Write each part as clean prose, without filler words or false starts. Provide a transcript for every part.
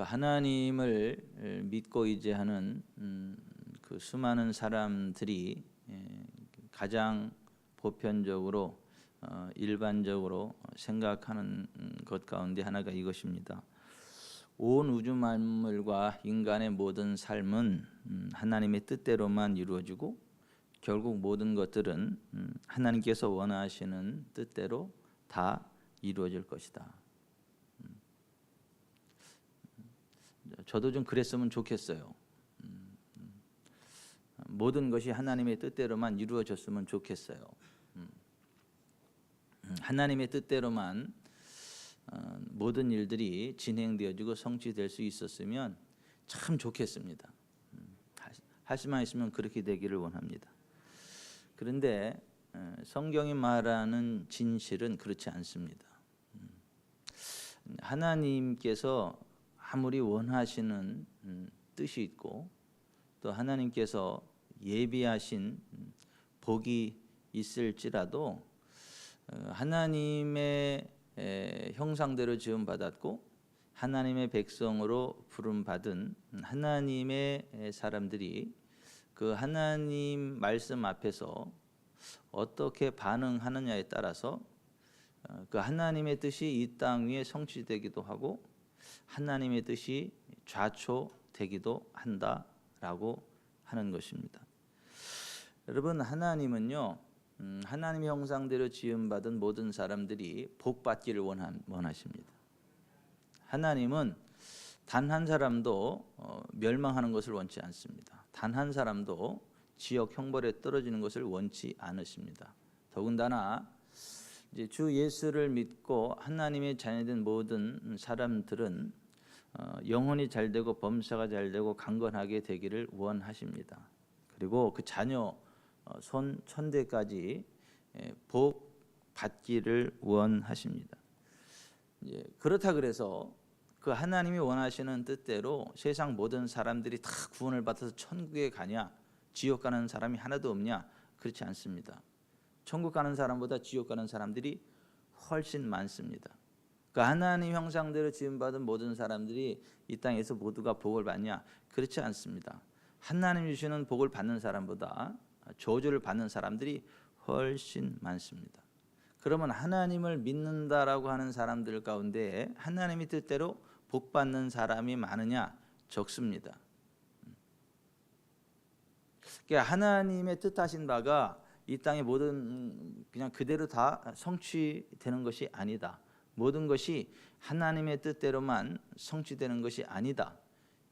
그 하나님을 믿고 이제 하는 그 수많은 사람들이 가장 보편적으로 일반적으로 생각하는 것 가운데 하나가 이것입니다. 온 우주 만물과 인간의 모든 삶은 하나님의 뜻대로만 이루어지고 결국 모든 것들은 하나님께서 원하시는 뜻대로 다 이루어질 것이다. 저도 좀 그랬으면 좋겠어요. 모든 것이 하나님의 뜻대로만 이루어졌으면 좋겠어요. 하나님의 뜻대로만 모든 일들이 진행되어지고 성취될 수 있었으면 참 좋겠습니다. 할 수만 있으면 그렇게 되기를 원합니다. 그런데 성경이 말하는 진실은 그렇지 않습니다. 하나님께서 아무리 원하시는 뜻이 있고 또 하나님께서 예비하신 복이 있을지라도 하나님의 형상대로 지음받았고 하나님의 백성으로 부름받은 하나님의 사람들이 그 하나님 말씀 앞에서 어떻게 반응하느냐에 따라서 그 하나님의 뜻이 이 땅 위에 성취되기도 하고 하나님의 뜻이 좌초되기도 한다라고 하는 것입니다. 여러분, 하나님은요, 하나님의 형상대로 지음받은 모든 사람들이 복받기를 원하십니다. 하나님은 단 한 사람도 멸망하는 것을 원치 않습니다. 단 한 사람도 지옥 형벌에 떨어지는 것을 원치 않으십니다. 더군다나 이제 주 예수를 믿고 하나님의 자녀된 모든 사람들은 영혼이 잘되고 범사가 잘되고 강건하게 되기를 원하십니다. 그리고 그 자녀 손 천대까지 복 받기를 원하십니다. 그렇다 그래서 그 하나님이 원하시는 뜻대로 세상 모든 사람들이 다 구원을 받아서 천국에 가냐, 지옥 가는 사람이 하나도 없냐? 그렇지 않습니다. 천국 가는 사람보다 지옥 가는 사람들이 훨씬 많습니다. 그 하나님 형상대로 지음받은 모든 사람들이 이 땅에서 모두가 복을 받냐? 그렇지 않습니다. 하나님 주시는 복을 받는 사람보다 저주를 받는 사람들이 훨씬 많습니다. 그러면 하나님을 믿는다라고 하는 사람들 가운데 하나님의 뜻대로 복 받는 사람이 많으냐? 적습니다. 그러니까 하나님의 뜻하신 바가 이 땅의 모든 그냥 그대로 다 성취되는 것이 아니다. 모든 것이 하나님의 뜻대로만 성취되는 것이 아니다.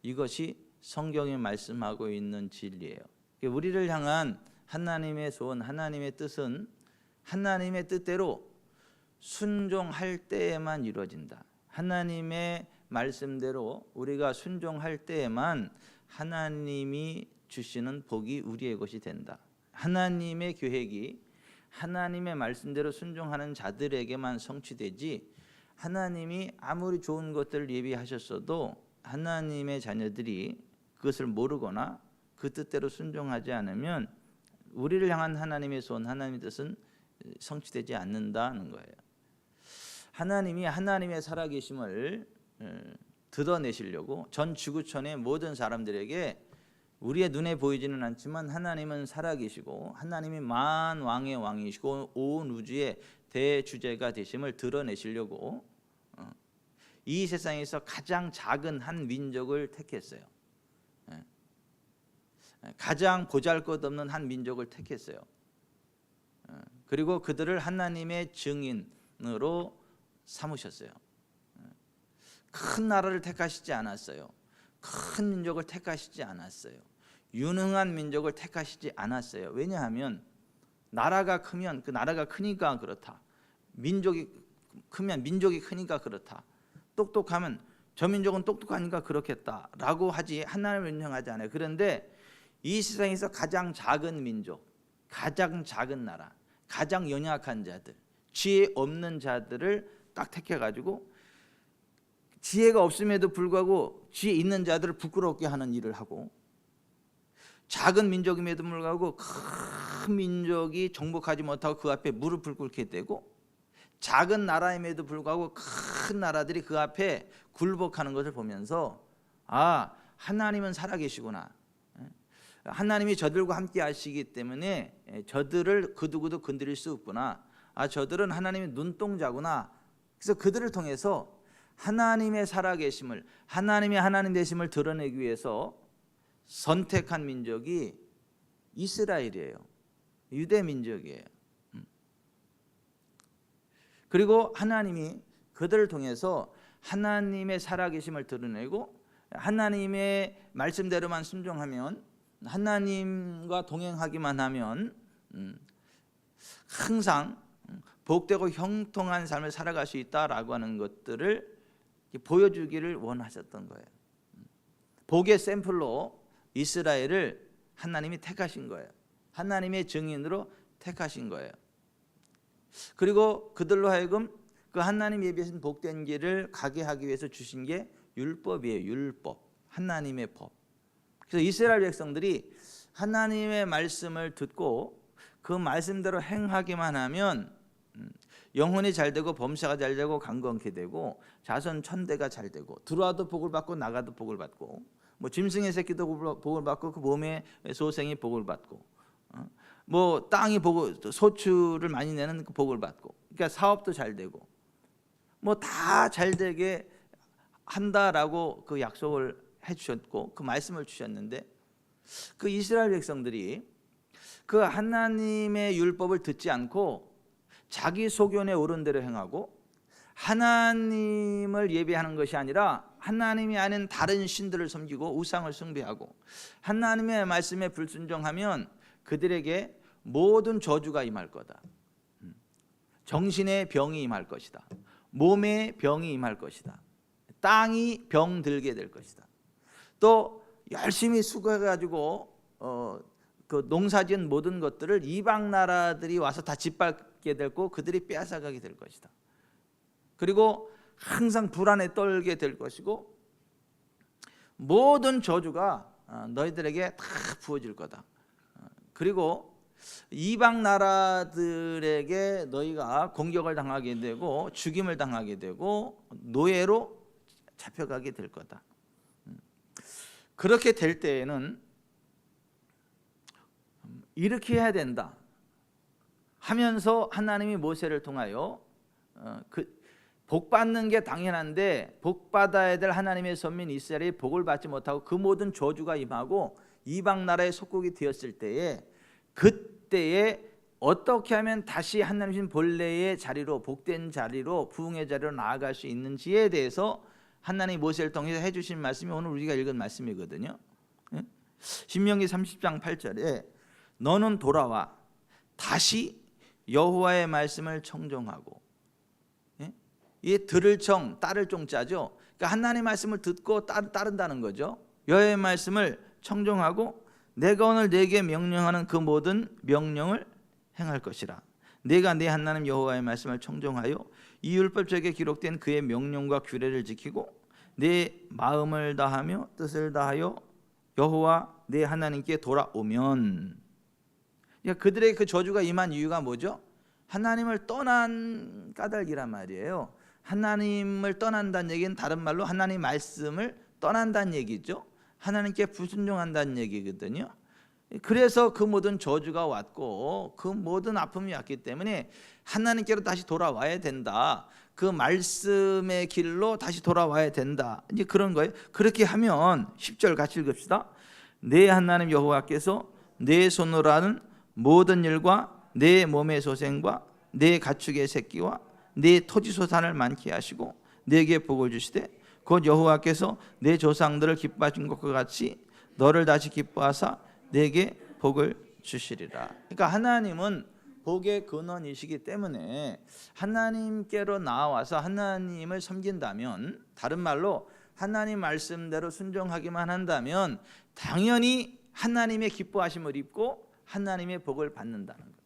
이것이 성경이 말씀하고 있는 진리예요. 우리를 향한 하나님의 소원, 하나님의 뜻은 하나님의 뜻대로 순종할 때에만 이루어진다. 하나님의 말씀대로 우리가 순종할 때에만 하나님이 주시는 복이 우리의 것이 된다. 하나님의 계획이 하나님의 말씀대로 순종하는 자들에게만 성취되지, 하나님이 아무리 좋은 것들을 예비하셨어도 하나님의 자녀들이 그것을 모르거나 그 뜻대로 순종하지 않으면 우리를 향한 하나님의 소원, 하나님의 뜻은 성취되지 않는다는 거예요. 하나님이 하나님의 살아계심을 드러내시려고 전 지구촌의 모든 사람들에게 우리의 눈에 보이지는 않지만 하나님은 살아계시고 하나님이 만왕의 왕이시고 온 우주의 대주제가 되심을 드러내시려고 이 세상에서 가장 작은 한 민족을 택했어요. 가장 보잘것없는 한 민족을 택했어요. 그리고 그들을 하나님의 증인으로 삼으셨어요. 큰 나라를 택하시지 않았어요. 큰 민족을 택하시지 않았어요. 유능한 민족을 택하시지 않았어요. 왜냐하면 나라가 크면 그 나라가 크니까 그렇다. 민족이 크면 민족이 크니까 그렇다. 똑똑하면 저 민족은 똑똑하니까 그렇겠다라고 하지 하나님을 인정하지 않아요. 그런데 이 세상에서 가장 작은 민족, 가장 작은 나라, 가장 연약한 자들, 지혜 없는 자들을 딱 택해가지고 지혜가 없음에도 불구하고 지혜 있는 자들을 부끄럽게 하는 일을 하고, 작은 민족임에도 불구하고 큰 민족이 정복하지 못하고 그 앞에 무릎을 꿇게 되고, 작은 나라임에도 불구하고 큰 나라들이 그 앞에 굴복하는 것을 보면서 아, 하나님은 살아계시구나. 하나님이 저들과 함께 하시기 때문에 저들을 그두그두 건드릴 수 없구나. 아, 저들은 하나님의 눈동자구나. 그래서 그들을 통해서 하나님의 살아계심을, 하나님의 하나님 되심을 드러내기 위해서 선택한 민족이 이스라엘이에요. 유대 민족이에요. 그리고 하나님이 그들을 통해서 하나님의 살아계심을 드러내고 하나님의 말씀대로만 순종하면, 하나님과 동행하기만 하면 항상 복되고 형통한 삶을 살아갈 수 있다라고 하는 것들을 보여주기를 원하셨던 거예요. 복의 샘플로 이스라엘을 하나님이 택하신 거예요. 하나님의 증인으로 택하신 거예요. 그리고 그들로 하여금 그 하나님 예비하신 복된 길을 가게 하기 위해서 주신 게 율법이에요. 율법, 하나님의 법. 그래서 이스라엘 백성들이 하나님의 말씀을 듣고 그 말씀대로 행하기만 하면 영혼이 잘 되고 범사가 잘 되고 강건케 되고 자손 천대가 잘 되고 들어와도 복을 받고 나가도 복을 받고 뭐 짐승의 새끼도 복을 받고 그 몸의 소생이 복을 받고 뭐 땅이 소출을 많이 내는 그 복을 받고, 그러니까 사업도 잘 되고 뭐 다 잘 되게 한다라고 그 약속을 해주셨고 그 말씀을 주셨는데, 그 이스라엘 백성들이 그 하나님의 율법을 듣지 않고 자기 소견에 오른 대로 행하고 하나님을 예배하는 것이 아니라 하나님이 아닌 다른 신들을 섬기고 우상을 숭배하고 하나님의 말씀에 불순종하면 그들에게 모든 저주가 임할 거다. 정신의 병이 임할 것이다. 몸의 병이 임할 것이다. 땅이 병들게 될 것이다. 또 열심히 수고해가지고 그 농사지은 모든 것들을 이방 나라들이 와서 다 짓밟게 되고 그들이 빼앗아가게 될 것이다. 그리고 항상 불안에 떨게 될 것이고 모든 저주가 너희들에게 다 부어질 거다. 그리고 이방 나라들에게 너희가 공격을 당하게 되고 죽임을 당하게 되고 노예로 잡혀가게 될 거다. 그렇게 될 때에는 이렇게 해야 된다 하면서 하나님이 모세를 통하여 복 받는 게 당연한데 복 받아야 될 하나님의 선민 이스라엘이 복을 받지 못하고 그 모든 저주가 임하고 이방 나라의 속국이 되었을 때에, 그때에 어떻게 하면 다시 하나님 본래의 자리로, 복된 자리로, 부흥의 자리로 나아갈 수 있는지에 대해서 하나님이 모세를 통해서 해주신 말씀이 오늘 우리가 읽은 말씀이거든요. 신명기 30장 8절에 너는 돌아와 다시 여호와의 말씀을 청종하고, 이 들을 청, 따를 종자죠. 그러니까 하나님의 말씀을 듣고 따른다는 거죠. 여호와의 말씀을 청종하고 내가 오늘 네게 명령하는 그 모든 명령을 행할 것이라. 네가 네 하나님 여호와의 말씀을 청종하여 이 율법책에 기록된 그의 명령과 규례를 지키고 네 마음을 다하며 뜻을 다하여 여호와 네 하나님께 돌아오면, 그러니까 그들의 그 저주가 임한 이유가 뭐죠? 하나님을 떠난 까닭이란 말이에요. 하나님을 떠난다는 얘기는 다른 말로 하나님 말씀을 떠난다는 얘기죠. 하나님께 불순종한다는 얘기거든요. 그래서 그 모든 저주가 왔고 그 모든 아픔이 왔기 때문에 하나님께로 다시 돌아와야 된다. 그 말씀의 길로 다시 돌아와야 된다. 이제 그런 거예요. 그렇게 하면 10절 같이 읽읍시다. 내 하나님 여호와께서 내 손으로 하는 모든 일과 내 몸의 소생과 내 가축의 새끼와 내 토지 소산을 많게 하시고 내게 복을 주시되 곧 여호와께서 내 조상들을 기뻐하신 것과 같이 너를 다시 기뻐하사 내게 복을 주시리라. 그러니까 하나님은 복의 근원이시기 때문에 하나님께로 나와서 하나님을 섬긴다면, 다른 말로 하나님 말씀대로 순종하기만 한다면 당연히 하나님의 기뻐하심을 입고 하나님의 복을 받는다는 거예요.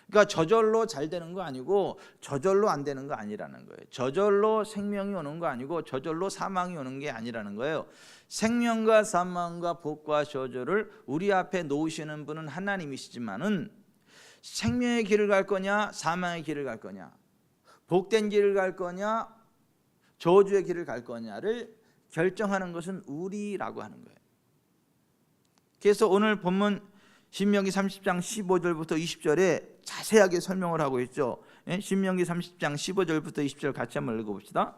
그러니까 저절로 잘 되는 거 아니고 저절로 안 되는 거 아니라는 거예요. 저절로 생명이 오는 거 아니고 저절로 사망이 오는 게 아니라는 거예요. 생명과 사망과 복과 저주를 우리 앞에 놓으시는 분은 하나님이시지만은 생명의 길을 갈 거냐 사망의 길을 갈 거냐, 복된 길을 갈 거냐 저주의 길을 갈 거냐를 결정하는 것은 우리라고 하는 거예요. 그래서 오늘 본문 신명기 30장 15절부터 20절에 자세하게 설명을 하고 있죠. 신명기 30장 15절부터 20절 같이 한번 읽어봅시다.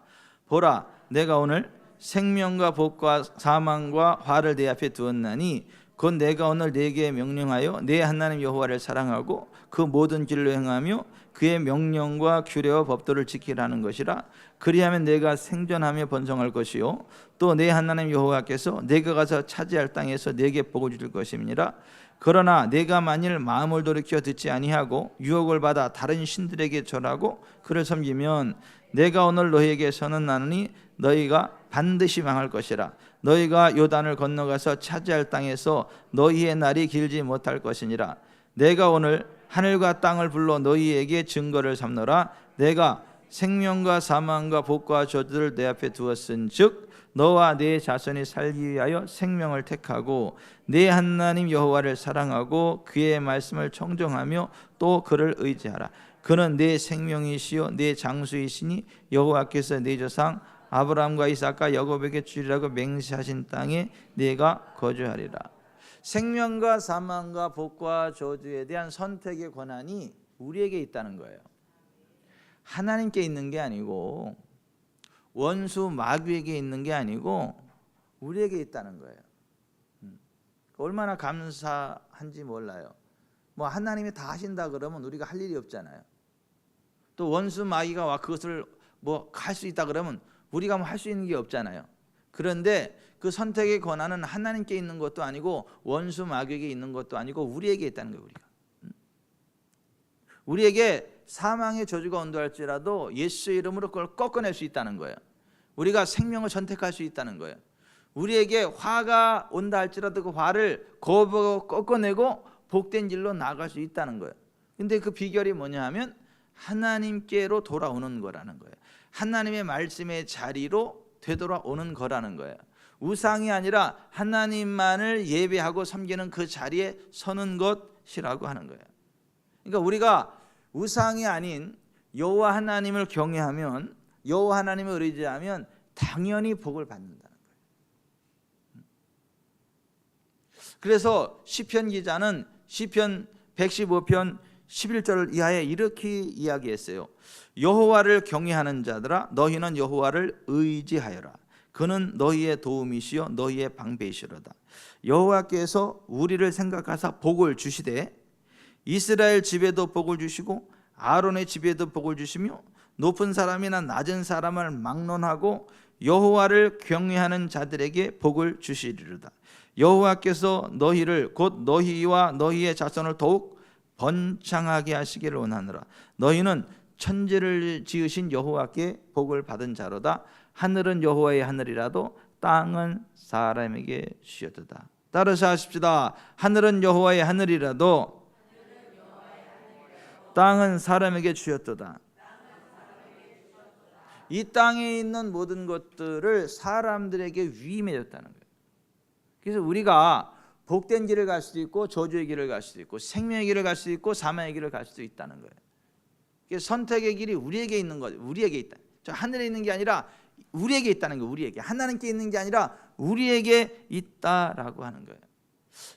보라, 내가 오늘 생명과 복과 사망과 화를 내 앞에 두었나니 곧 내가 오늘 네게 명령하여 내 하나님 여호와를 사랑하고 그 모든 길로 행하며 그의 명령과 규례와 법도를 지키라는 것이라. 그리하면 내가 생존하며 번성할 것이요 또 내 하나님 여호와께서 내가 가서 차지할 땅에서 네게 복을 주실 것임이니라. 그러나 내가 만일 마음을 돌이켜 듣지 아니하고 유혹을 받아 다른 신들에게 절하고 그를 섬기면 내가 오늘 너희에게 선언하노니 너희가 반드시 망할 것이라. 너희가 요단을 건너가서 차지할 땅에서 너희의 날이 길지 못할 것이니라. 내가 오늘 하늘과 땅을 불러 너희에게 증거를 삼노라. 내가 생명과 사망과 복과 저주를 내 앞에 두었은즉 너와 네 자손이 살기 위하여 생명을 택하고 네 하나님 여호와를 사랑하고 그의 말씀을 청정하며 또 그를 의지하라. 그는 네 생명이시요 네 장수이시니 여호와께서 네 조상 아브라함과 이삭과 야곱에게 주리라고 맹세하신 땅에 네가 거주하리라. 생명과 사망과 복과 저주에 대한 선택의 권한이 우리에게 있다는 거예요. 하나님께 있는 게 아니고 원수 마귀에게 있는 게 아니고 우리에게 있다는 거예요. 얼마나 감사한지 몰라요. 뭐 하나님이 다 하신다 그러면 우리가 할 일이 없잖아요. 또 원수 마귀가 와 그것을 뭐 할 수 있다 그러면 우리가 뭐 할 수 있는 게 없잖아요. 그런데 그 선택의 권한은 하나님께 있는 것도 아니고 원수 마귀에게 있는 것도 아니고 우리에게 있다는 거예요. 우리에게 사망의 저주가 온다할지라도 예수의 이름으로 그걸 꺾어낼 수 있다는 거예요. 우리가 생명을 선택할 수 있다는 거예요. 우리에게 화가 온다 할지라도 그 화를 거부하고 꺾어내고 복된 길로 나아갈 수 있다는 거예요. 근데 그 비결이 뭐냐 하면 하나님께로 돌아오는 거라는 거예요. 하나님의 말씀의 자리로 되돌아오는 거라는 거예요. 우상이 아니라 하나님만을 예배하고 섬기는 그 자리에 서는 것이라고 하는 거예요. 그러니까 우리가 우상이 아닌 여호와 하나님을 경외하면, 여호와 하나님을 의지하면 당연히 복을 받는다는 거예요. 그래서 시편 기자는 시편 115편 11절 이하에 이렇게 이야기했어요. 여호와를 경외하는 자들아 너희는 여호와를 의지하여라. 그는 너희의 도움이시요 너희의 방패이시로다. 여호와께서 우리를 생각하사 복을 주시되 이스라엘 집에도 복을 주시고 아론의 집에도 복을 주시며 높은 사람이나 낮은 사람을 막론하고 여호와를 경외하는 자들에게 복을 주시리로다. 여호와께서 너희를 곧 너희와 너희의 자손을 더욱 번창하게 하시기를 원하노라. 너희는 천지를 지으신 여호와께 복을 받은 자로다. 하늘은 여호와의 하늘이라도 땅은 사람에게 주셨도다. 따라서 하십시다. 하늘은 여호와의 하늘이라도 땅은 사람에게 주셨도다. 이 땅에 있는 모든 것들을 사람들에게 위임해줬다는 거예요. 그래서 우리가 복된 길을 갈 수도 있고 저주의 길을 갈 수도 있고 생명의 길을 갈 수도 있고 사망의 길을 갈 수도 있다는 거예요. 그래서 선택의 길이 우리에게 있는 거죠. 우리에게 있다. 저 하늘에 있는 게 아니라 우리에게 있다는 거예요. 우리에게. 하나님께 있는 게 아니라 우리에게 있다라고 하는 거예요.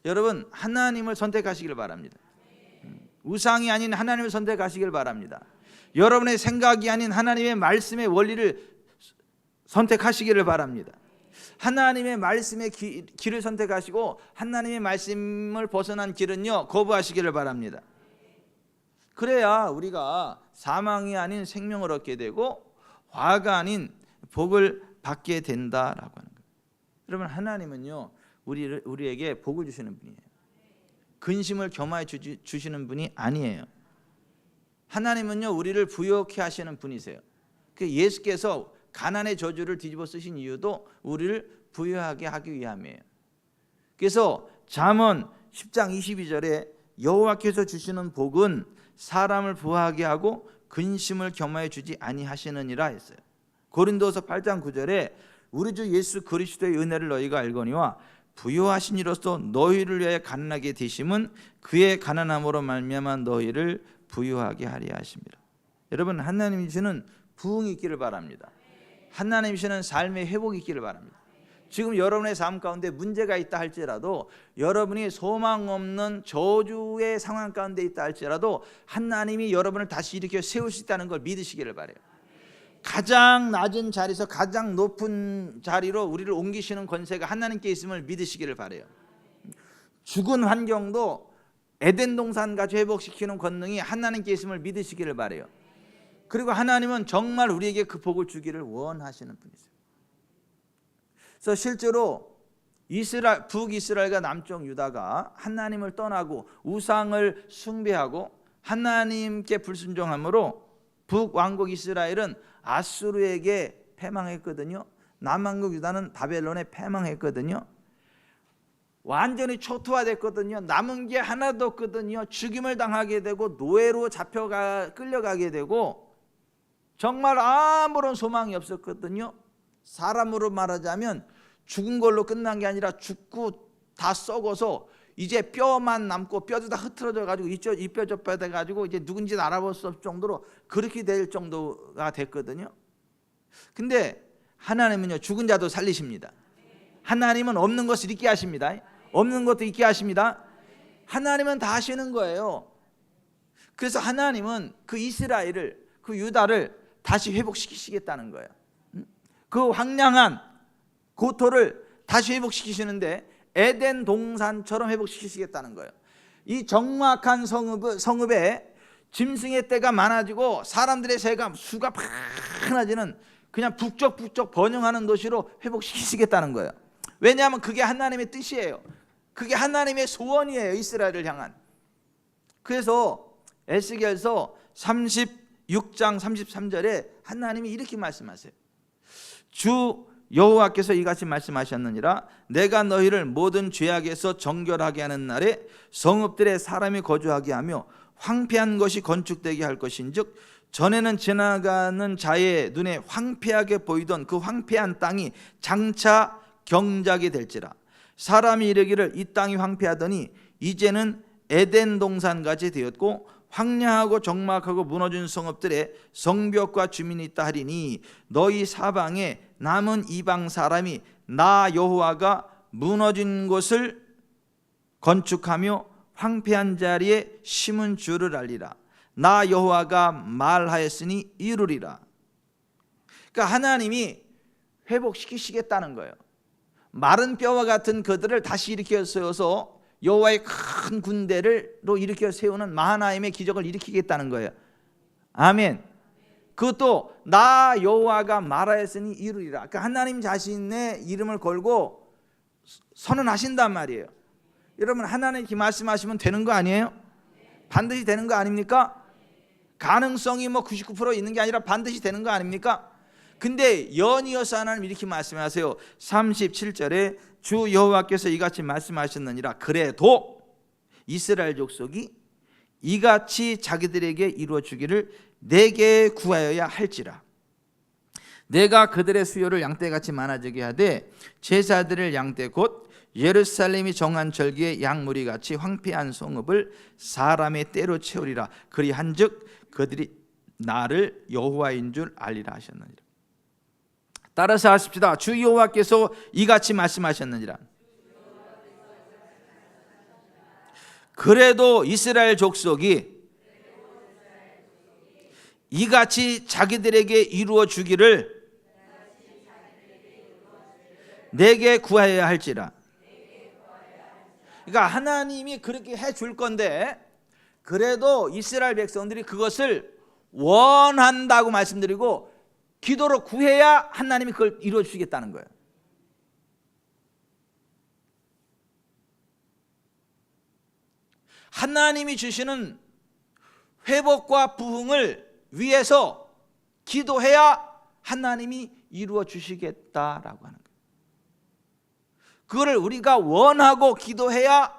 여러분 하나님을 선택하시길 바랍니다. 우상이 아닌 하나님을 선택하시길 바랍니다. 여러분의 생각이 아닌 하나님의 말씀의 원리를 선택하시기를 바랍니다. 하나님의 말씀의 길을 선택하시고 하나님의 말씀을 벗어난 길은요 거부하시기를 바랍니다. 그래야 우리가 사망이 아닌 생명을 얻게 되고 화가 아닌 복을 받게 된다라고 하는 거예요. 여러분 하나님은요 우리에게 복을 주시는 분이에요. 근심을 겸하여 주시는 분이 아니에요. 하나님은요 우리를 부욕해 하시는 분이세요. 예수께서 가난의 저주를 뒤집어 쓰신 이유도 우리를 부유하게 하기 위함이에요. 그래서 잠언 10장 22절에 여호와께서 주시는 복은 사람을 부하게 하고 근심을 겸하여 주지 아니하시느니라 했어요. 고린도서 8장 9절에 우리 주 예수 그리스도의 은혜를 너희가 알거니와 부요하신 이로써 너희를 위하여 가난하게 되심은 그의 가난함으로 말미암아 너희를 부유하게 하리 하십니다. 여러분 하나님이 주시는 부흥이 있기를 바랍니다. 하나님이시는 삶의 회복이 있기를 바랍니다. 지금 여러분의 삶 가운데 문제가 있다 할지라도, 여러분이 소망 없는 저주의 상황 가운데 있다 할지라도 하나님이 여러분을 다시 일으켜 세울 수 있다는 걸 믿으시기를 바라요. 가장 낮은 자리에서 가장 높은 자리로 우리를 옮기시는 권세가 하나님께 있음을 믿으시기를 바라요. 죽은 환경도 에덴 동산같이 회복시키는 권능이 하나님께 있음을 믿으시기를 바라요. 그리고 하나님은 정말 우리에게 그 복을 주기를 원하시는 분이세요. 그래서 실제로 북이스라엘과 남쪽 유다가 하나님을 떠나고 우상을 숭배하고 하나님께 불순종함으로 북왕국 이스라엘은 아수르에게 패망했거든요. 남왕국 유다는 바벨론에 패망했거든요. 완전히 초토화됐거든요. 남은 게 하나도 없거든요. 죽임을 당하게 되고 노예로 끌려가게 되고 정말 아무런 소망이 없었거든요. 사람으로 말하자면 죽은 걸로 끝난 게 아니라 죽고 다 썩어서 이제 뼈만 남고 뼈도 다 흐트러져 가지고 이 뼈 저 뼈 돼 가지고 이제 누군지 알아볼 수 없을 정도로 그렇게 될 정도가 됐거든요. 근데 하나님은요, 죽은 자도 살리십니다. 하나님은 없는 것을 있게 하십니다. 없는 것도 있게 하십니다. 하나님은 다 하시는 거예요. 그래서 하나님은 그 이스라엘을, 그 유다를 다시 회복시키시겠다는 거예요. 그 황량한 고토를 다시 회복시키시는데 에덴 동산처럼 회복시키시겠다는 거예요. 이 적막한 성읍에 짐승의 떼가 많아지고 사람들의 수가 많아지는 그냥 북적북적 번영하는 도시로 회복시키시겠다는 거예요. 왜냐하면 그게 하나님의 뜻이에요. 그게 하나님의 소원이에요, 이스라엘을 향한. 그래서 에스겔서 36장 33절에 하나님이 이렇게 말씀하세요. 주 여호와께서 이같이 말씀하셨느니라. 내가 너희를 모든 죄악에서 정결하게 하는 날에 성읍들에 사람이 거주하게 하며 황폐한 것이 건축되게 할 것인즉, 전에는 지나가는 자의 눈에 황폐하게 보이던 그 황폐한 땅이 장차 경작이 될지라. 사람이 이르기를 이 땅이 황폐하더니 이제는 에덴 동산같이 되었고 황량하고 적막하고 무너진 성읍들에 성벽과 주민이 있다 하리니, 너희 사방에 남은 이방 사람이 나 여호와가 무너진 곳을 건축하며 황폐한 자리에 심은 줄을 알리라. 나 여호와가 말하였으니 이루리라. 그러니까 하나님이 회복시키시겠다는 거예요. 마른 뼈와 같은 그들을 다시 일으켜 세워서 여호와의 큰 군대로 일으켜 세우는 마하나임의 기적을 일으키겠다는 거예요. 아멘. 그것도 나 여호와가 말하였으니 이루리라. 그러니까 하나님 자신의 이름을 걸고 선언하신단 말이에요. 여러분, 하나님께 말씀하시면 되는 거 아니에요? 반드시 되는 거 아닙니까? 가능성이 99% 있는 게 아니라 반드시 되는 거 아닙니까? 근데 연이어서 하나님 이렇게 말씀하세요. 37절에 주 여호와께서 이같이 말씀하셨느니라. 그래도 이스라엘 족속이 이같이 자기들에게 이루어 주기를 내게 구하여야 할지라. 내가 그들의 수요를 양떼같이 많아지게 하되 제사들을 양떼 곧 예루살렘이 정한 절기의 양무리같이 황폐한 성읍을 사람의 떼로 채우리라. 그리한즉 그들이 나를 여호와인 줄 알리라 하셨느니라. 따라서 하십시다. 주 여호와께서 이같이 말씀하셨느니라. 그래도 이스라엘 족속이 이같이 자기들에게 이루어 주기를 내게 구하여야 할지라. 그러니까 하나님이 그렇게 해줄 건데, 그래도 이스라엘 백성들이 그것을 원한다고 말씀드리고 기도로 구해야 하나님이 그걸 이루어 주시겠다는 거예요. 하나님이 주시는 회복과 부흥을 위해서 기도해야 하나님이 이루어 주시겠다라고 하는 거예요. 그거를 우리가 원하고 기도해야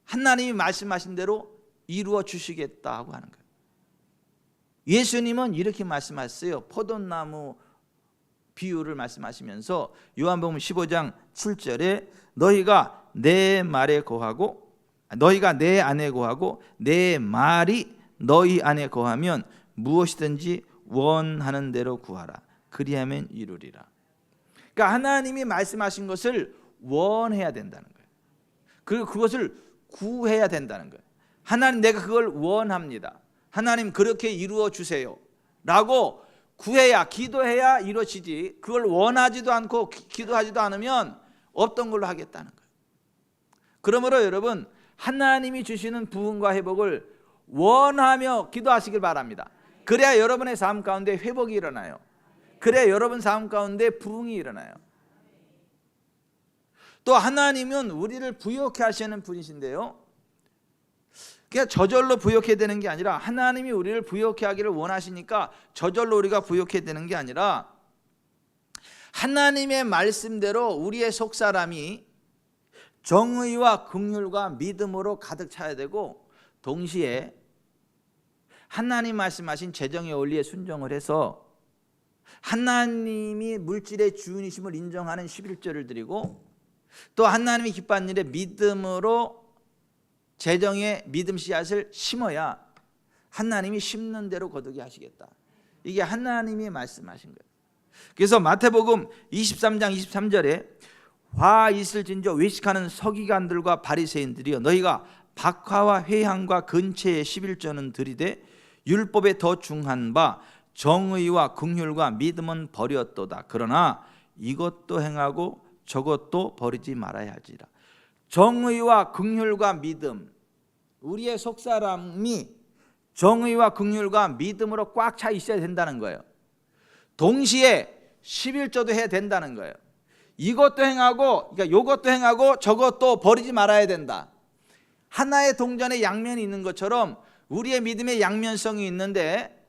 하나님이 말씀하신 대로 이루어 주시겠다고 하는 거예요. 예수님은 이렇게 말씀하셨어요. 포도나무 비유를 말씀하시면서 요한복음 15장 7절에 너희가 내 말에 거하고 너희가 내 안에 거하고 내 말이 너희 안에 거하면 무엇이든지 원하는 대로 구하라. 그리하면 이루리라. 그러니까 하나님이 말씀하신 것을 원해야 된다는 거예요. 그리고 그것을 구해야 된다는 거예요. 하나님, 내가 그걸 원합니다. 하나님, 그렇게 이루어 주세요 라고 구해야, 기도해야 이루어지지, 그걸 원하지도 않고 기도하지도 않으면 없던 걸로 하겠다는 거예요. 그러므로 여러분, 하나님이 주시는 부흥과 회복을 원하며 기도하시길 바랍니다. 그래야 여러분의 삶 가운데 회복이 일어나요. 그래야 여러분 삶 가운데 부흥이 일어나요. 또 하나님은 우리를 부욕해 하시는 분이신데요, 그냥 저절로 부욕해야 되는 게 아니라, 하나님이 우리를 부욕해 하기를 원하시니까 저절로 우리가 부욕해야 되는 게 아니라, 하나님의 말씀대로 우리의 속사람이 정의와 긍휼과 믿음으로 가득 차야 되고, 동시에 하나님 말씀하신 재정의 원리에 순종을 해서 하나님이 물질의 주인이심을 인정하는 11조를 드리고, 또 하나님이 기뻐하는 일에 믿음으로 재정의 믿음 씨앗을 심어야 하나님이 심는 대로 거두게 하시겠다. 이게 하나님이 말씀하신 거예요. 그래서 마태복음 23장 23절에 화 있을진저 외식하는 서기관들과 바리새인들이여, 너희가 박화와 회향과 근체의 11조는 드리되 율법에 더 중한 바 정의와 긍휼과 믿음은 버렸도다. 그러나 이것도 행하고 저것도 버리지 말아야 할지라. 정의와 긍휼과 믿음, 우리의 속사람이 정의와 긍휼과 믿음으로 꽉 차 있어야 된다는 거예요. 동시에 11조도 해야 된다는 거예요. 이것도 행하고, 그러니까 이것도 행하고 저것도 버리지 말아야 된다. 하나의 동전의 양면이 있는 것처럼 우리의 믿음의 양면성이 있는데,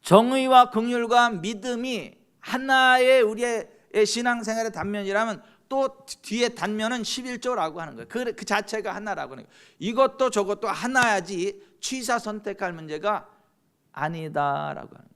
정의와 긍휼과 믿음이 하나의 우리의 신앙생활의 단면이라면, 또 뒤에 단면은 11조라고 하는 거예요. 그 자체가 하나라고 하는 거예요. 이것도 저것도 하나야지 취사 선택할 문제가 아니다라고 하는 거예요.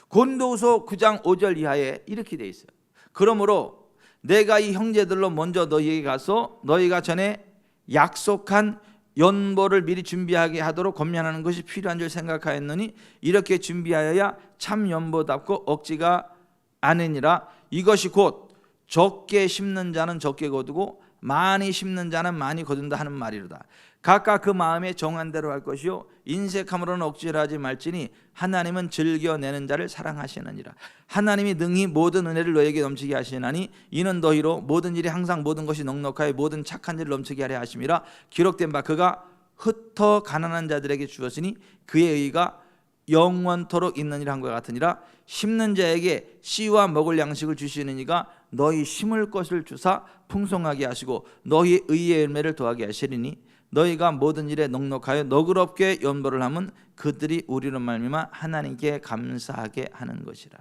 고린도후서 9장 5절 이하에 이렇게 돼 있어요. 그러므로 내가 이 형제들로 먼저 너희에게 가서 너희가 전에 약속한 연보를 미리 준비하게 하도록 권면하는 것이 필요한 줄 생각하였느니, 이렇게 준비하여야 참 연보답고 억지가 아니니라. 이것이 곧 적게 심는 자는 적게 거두고 많이 심는 자는 많이 거둔다 하는 말이로다. 각각 그 마음에 정한 대로 할 것이요 인색함으로는 억지를 하지 말지니 하나님은 즐겨내는 자를 사랑하시느니라. 하나님이 능히 모든 은혜를 너에게 넘치게 하시나니 이는 너희로 모든 일이 항상 모든 것이 넉넉하여 모든 착한 일을 넘치게 하려 하심이라. 기록된 바 그가 흩어 가난한 자들에게 주었으니 그의 의가 영원토록 있느니라 한 것 같으니라. 심는 자에게 씨와 먹을 양식을 주시는 이가 너희 심을 것을 주사 풍성하게 하시고 너희 의의 열매를 더하게 하시리니, 너희가 모든 일에 넉넉하여 너그럽게 연보를 하면 그들이 우리로 말미암아 하나님께 감사하게 하는 것이라.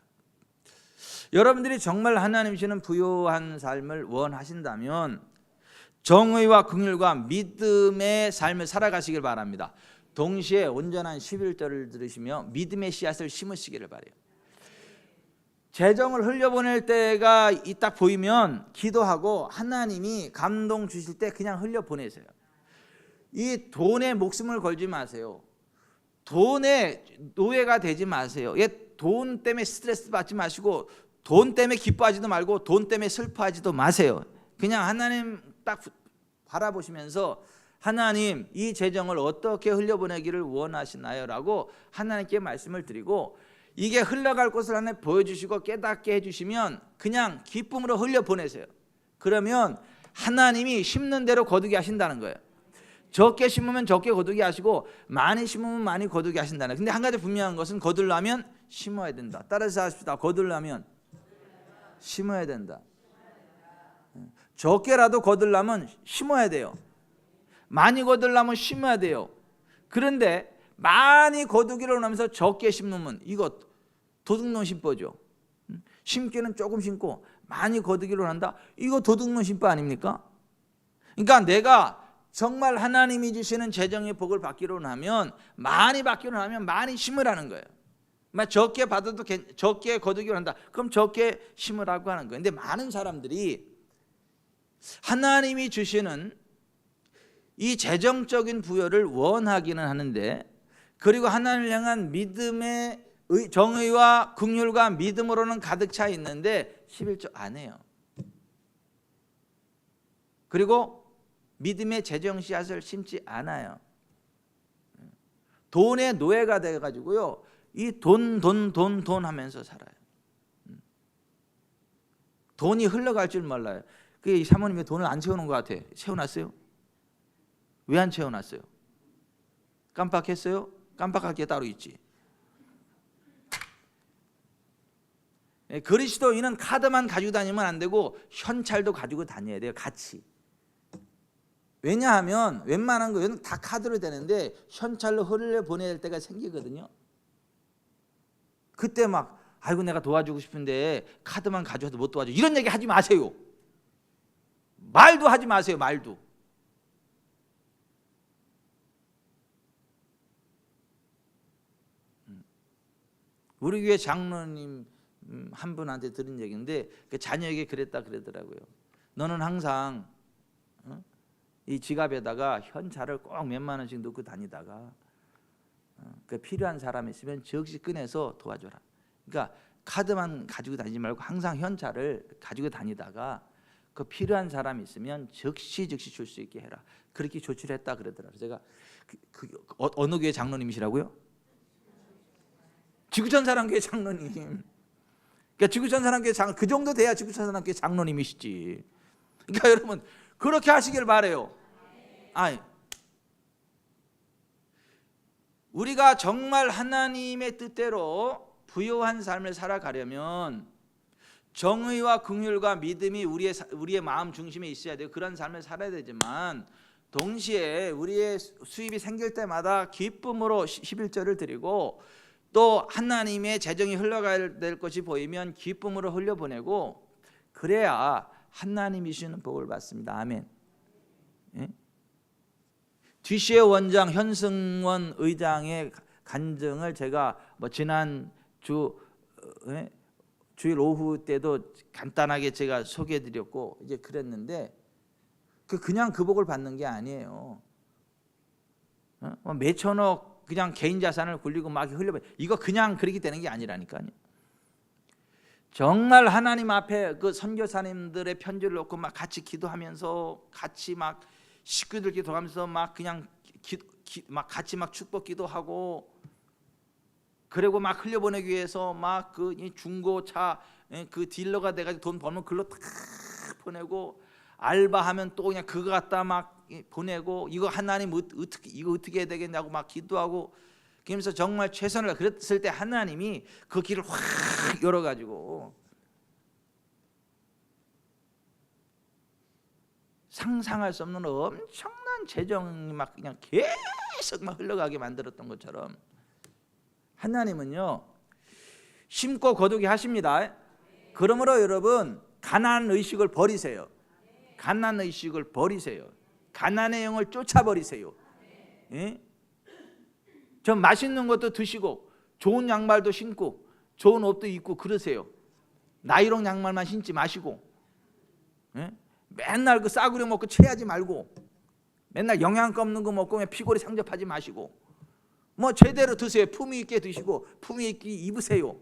여러분들이 정말 하나님 주시는 부요한 삶을 원하신다면 정의와 긍휼과 믿음의 삶을 살아가시길 바랍니다. 동시에 온전한 11절을 들으시며 믿음의 씨앗을 심으시기를 바라요. 재정을 흘려보낼 때가 딱 보이면 기도하고 하나님이 감동 주실 때 그냥 흘려보내세요. 이 돈에 목숨을 걸지 마세요. 돈에 노예가 되지 마세요. 돈 때문에 스트레스 받지 마시고 돈 때문에 기뻐하지도 말고 돈 때문에 슬퍼하지도 마세요. 그냥 하나님 딱 바라보시면서 하나님, 이 재정을 어떻게 흘려보내기를 원하시나요? 라고 하나님께 말씀을 드리고, 이게 흘러갈 곳을 하나님 보여주시고 깨닫게 해주시면 그냥 기쁨으로 흘려보내세요. 그러면 하나님이 심는 대로 거두게 하신다는 거예요. 적게 심으면 적게 거두게 하시고 많이 심으면 많이 거두게 하신다는 거예요. 근데 한 가지 분명한 것은 거두려면 심어야 된다. 따라서 하십시다. 거두려면 심어야 된다. 적게라도 거두려면 심어야 돼요. 많이 거두려면 심어야 돼요. 그런데 많이 거두기를 원하면서 적게 심으면 이거 도둑놈 심보죠. 심기는 조금 심고 많이 거두기를 원한다. 이거 도둑놈 심보 아닙니까? 그러니까 내가 정말 하나님이 주시는 재정의 복을 받기로 원하면 많이 받기로 원하면 많이 심으라는 거예요. 적게 받아도 적게 거두기로 한다. 그럼 적게 심으라고 하는 거예요. 근데 많은 사람들이 하나님이 주시는 이 재정적인 부여를 원하기는 하는데, 그리고 하나님을 향한 믿음의 정의와 긍휼과 믿음으로는 가득 차 있는데 11조 안 해요. 그리고 믿음의 재정 씨앗을 심지 않아요. 돈의 노예가 돼가지고요, 이 돈 하면서 살아요. 돈이 흘러갈 줄 몰라요. 그 사모님이 돈을 안 채우는 것 같아. 채워놨어요? 왜 안 채워놨어요? 깜빡했어요? 깜빡할 게 따로 있지. 그리스도인은 카드만 가지고 다니면 안 되고 현찰도 가지고 다녀야 돼요. 같이. 왜냐하면 웬만한 거는 다 카드로 되는데 현찰로 흘려 보낼 때가 생기거든요. 그때 막 아이고 내가 도와주고 싶은데 카드만 가져와도 못 도와줘, 이런 얘기 하지 마세요. 말도 하지 마세요. 말도. 우리 교회 장로님 한 분한테 들은 얘기인데 그 자녀에게 그랬다 그러더라고요. 너는 항상 이 지갑에다가 현찰을 꼭 몇만 원씩 넣고 다니다가 그 필요한 사람이 있으면 즉시 꺼내서 도와줘라. 그러니까 카드만 가지고 다니지 말고 항상 현찰을 가지고 다니다가 그 필요한 사람이 있으면 즉시 줄 수 있게 해라. 그렇게 조치를 했다 그러더라고요. 제가 어느 교회 장로님이시라고요? 지구촌 사랑교회 장로님. 그러니까 지구촌 사랑교회 그 정도 돼야 지구촌 사랑교회 장로님이시지. 그러니까 여러분 그렇게 하시길 바래요. 아니, 우리가 정말 하나님의 뜻대로 부요한 삶을 살아가려면 정의와 긍휼과 믿음이 우리의 마음 중심에 있어야 돼요. 그런 삶을 살아야 되지만 동시에 우리의 수입이 생길 때마다 기쁨으로 11절을 드리고 또 하나님의 재정이 흘러가야 될 것이 보이면 기쁨으로 흘려보내고 그래야 하나님이 주시는 복을 받습니다. 아멘. 예? 뒤시의 원장 현승원 의장의 간증을 제가 지난 주일 오후 때도 간단하게 제가 소개해드렸고 이제 그랬는데 그냥 그 복을 받는 게 아니에요. 몇천억 그냥 개인 자산을 굴리고 막 흘려버려, 이거 그냥 그렇게 되는 게 아니라니까요. 정말 하나님 앞에 그 선교사님들의 편지를 놓고 막 같이 기도하면서 같이 막 식구들 기도하면서 막 그냥 막 같이 막 축복 기도하고 그리고 막 흘려보내기 위해서 막 그 중고차 그 딜러가 돼가지고 돈 벌면 글로 다 보내고 알바하면 또 그냥 그거 갖다 막 보내고 이거 하나님 어떻게 해야 되겠냐고 막 기도하고 그러면서 정말 최선을 그랬을 때 하나님이 그 길을 확 열어가지고 상상할 수 없는 엄청난 재정이 막 그냥 계속 막 흘러가게 만들었던 것처럼 하나님은요 심고 거두게 하십니다. 그러므로 여러분 가난 의식을 버리세요. 가난 의식을 버리세요. 가난의 영을 쫓아버리세요. 예? 좀 맛있는 것도 드시고 좋은 양말도 신고 좋은 옷도 입고 그러세요. 나이롱 양말만 신지 마시고, 예? 맨날 그 싸구려 먹고 체하지 말고 맨날 영양가 없는 거 먹고 피골이 상접하지 마시고 제대로 드세요. 품위 있게 드시고 품위 있게 입으세요.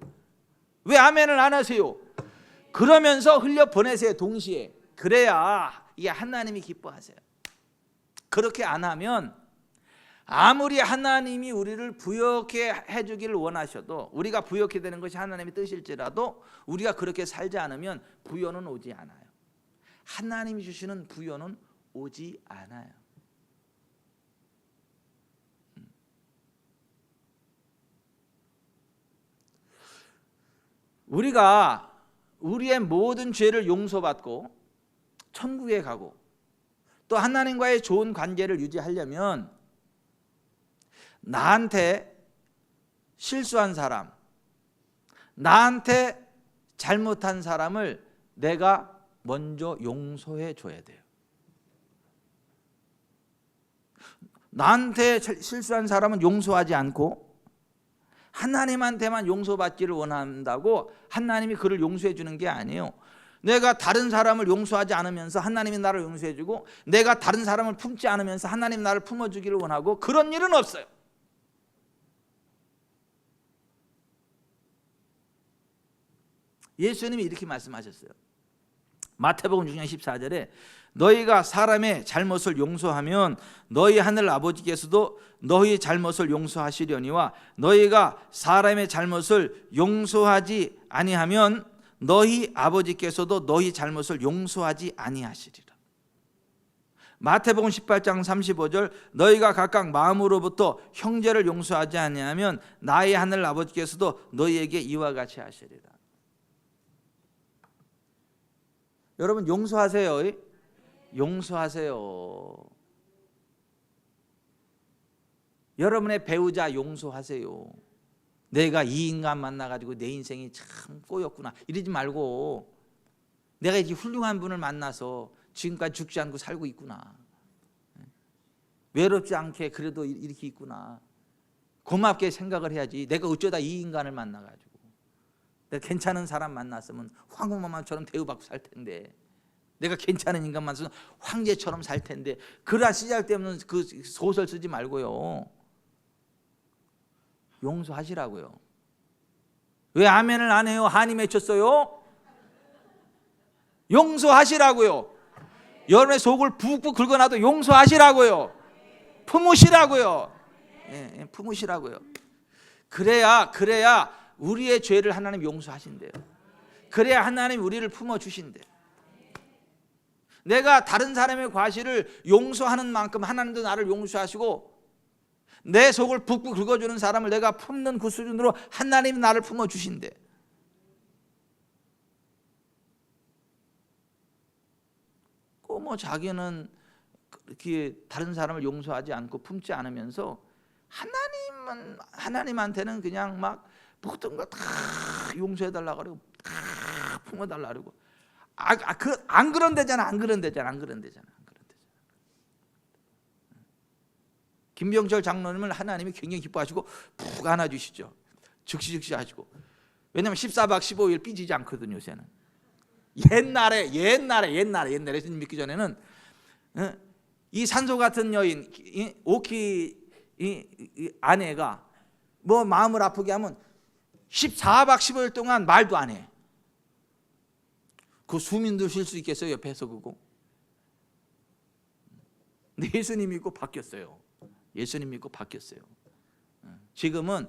왜 아멘을 안 하세요? 그러면서 흘려 보내세요. 동시에. 그래야 이게 하나님이 기뻐하세요. 그렇게 안 하면 아무리 하나님이 우리를 부욕해 해주기를 원하셔도 우리가 부욕해 되는 것이 하나님의 뜻일지라도 우리가 그렇게 살지 않으면 부요는 오지 않아요. 하나님이 주시는 부요는 오지 않아요. 우리가 우리의 모든 죄를 용서받고 천국에 가고 또 하나님과의 좋은 관계를 유지하려면 나한테 실수한 사람, 나한테 잘못한 사람을 내가 먼저 용서해 줘야 돼요. 나한테 실수한 사람은 용서하지 않고 하나님한테만 용서받기를 원한다고 하나님이 그를 용서해 주는 게 아니에요. 내가 다른 사람을 용서하지 않으면서 하나님이 나를 용서해 주고 내가 다른 사람을 품지 않으면서 하나님 나를 품어주기를 원하고 그런 일은 없어요. 예수님이 이렇게 말씀하셨어요. 마태복음 6장 14절에 너희가 사람의 잘못을 용서하면 너희 하늘 아버지께서도 너희 잘못을 용서하시려니와 너희가 사람의 잘못을 용서하지 아니하면 너희 아버지께서도 너희 잘못을 용서하지 아니하시리라. 마태복음 18장 35절 너희가 각각 마음으로부터 형제를 용서하지 아니하면 나의 하늘 아버지께서도 너희에게 이와 같이 하시리라. 여러분 용서하세요. 용서하세요. 여러분의 배우자 용서하세요. 내가 이 인간 만나가지고 내 인생이 참 꼬였구나 이러지 말고 내가 이렇게 훌륭한 분을 만나서 지금까지 죽지 않고 살고 있구나, 외롭지 않게 그래도 이렇게 있구나, 고맙게 생각을 해야지. 내가 어쩌다 이 인간을 만나가지고 내가 괜찮은 사람 만났으면 황후마마처럼 대우받고 살 텐데, 내가 괜찮은 인간 만났으면 황제처럼 살 텐데, 그러한 쓰잘데없는 그 소설 쓰지 말고요, 용서하시라고요. 왜 아멘을 안 해요? 한이 맺혔어요? 용서하시라고요. 여러분의 속을 푹푹 긁어놔도 용서하시라고요. 품으시라고요. 예, 품으시라고요. 그래야 우리의 죄를 하나님 용서하신대요. 그래야 하나님 우리를 품어주신대요. 내가 다른 사람의 과실을 용서하는 만큼 하나님도 나를 용서하시고, 내 속을 푹푹 긁어주는 사람을 내가 품는 그 수준으로 하나님이 나를 품어주신대. 뭐 자기는 그렇게 다른 사람을 용서하지 않고 품지 않으면서 하나님한테는 그냥 막 모든 걸 다 용서해달라고 그러고 다 품어달라고 그러고, 안 그런 데잖아. 김병철 장로님을 하나님이 굉장히 기뻐하시고 푹 안아주시죠. 즉시 하시고. 왜냐하면 14박 15일 삐지지 않거든요, 요새는. 옛날에 예수님 믿기 전에는 이 산소 같은 여인 오키 이 아내가 뭐 마음을 아프게 하면 14박 15일 동안 말도 안 해. 그 수민도 쉴 수 있겠어요, 옆에서 그거. 근데 예수님 믿고 바뀌었어요. 지금은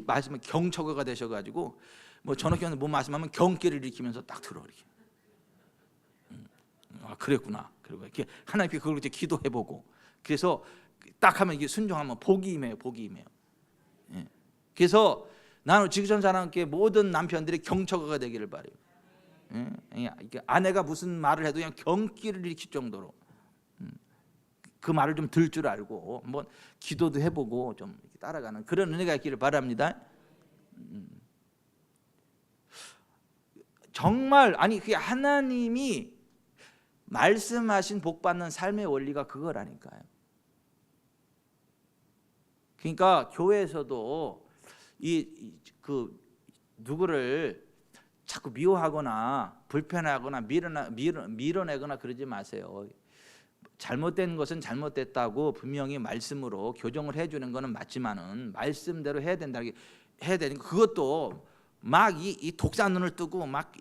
말씀은 경처거가 되셔가지고 뭐 저녁에 뭐 말씀하면 경기를 일으키면서 딱 들어 이렇게. 아, 그랬구나. 그리고 이렇게 하나님께 그걸 이제 기도해보고, 그래서 딱 하면 이게 순종하면 복이 임해요. 예. 그래서 나는 지구촌 사람께 모든 남편들이 경처거가 되기를 바래요. 예. 아내가 무슨 말을 해도 그냥 경기를 일으킬 정도로 그 말을 좀 들 줄 알고 한번 기도도 해보고 좀 따라가는 그런 은혜가 있기를 바랍니다. 정말 그게 하나님이 말씀하신 복 받는 삶의 원리가 그거라니까요. 그러니까 교회에서도 누구를 자꾸 미워하거나 불편하거나 밀어내거나 그러지 마세요. 잘못된 것은 잘못됐다고 분명히 말씀으로 교정을 해주는 것은 맞지만은 말씀대로 해야 된다는 그것도 막 이 독사 눈을 뜨고 막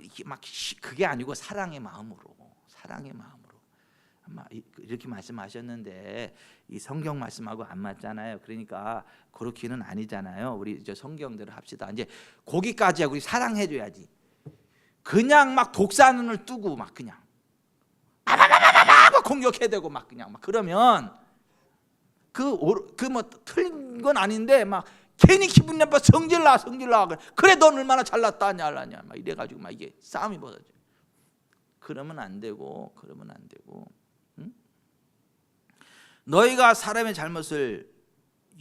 그게 아니고 사랑의 마음으로 아마 이렇게 말씀하셨는데 이 성경 말씀하고 안 맞잖아요. 그러니까 그렇게는 아니잖아요. 우리 이제 성경대로 합시다. 이제 거기까지 하고 우리 사랑해줘야지. 그냥 막 독사 눈을 뜨고 막 그냥 막 공격해대고 막 그냥 막 그러면 뭐 틀린 건 아닌데 막 괜히 기분 나빠 성질나 그래 넌 얼마나 잘났다 하냐 막 이래가지고 막 이게 싸움이 벌어져. 그러면 안 되고 응? 너희가 사람의 잘못을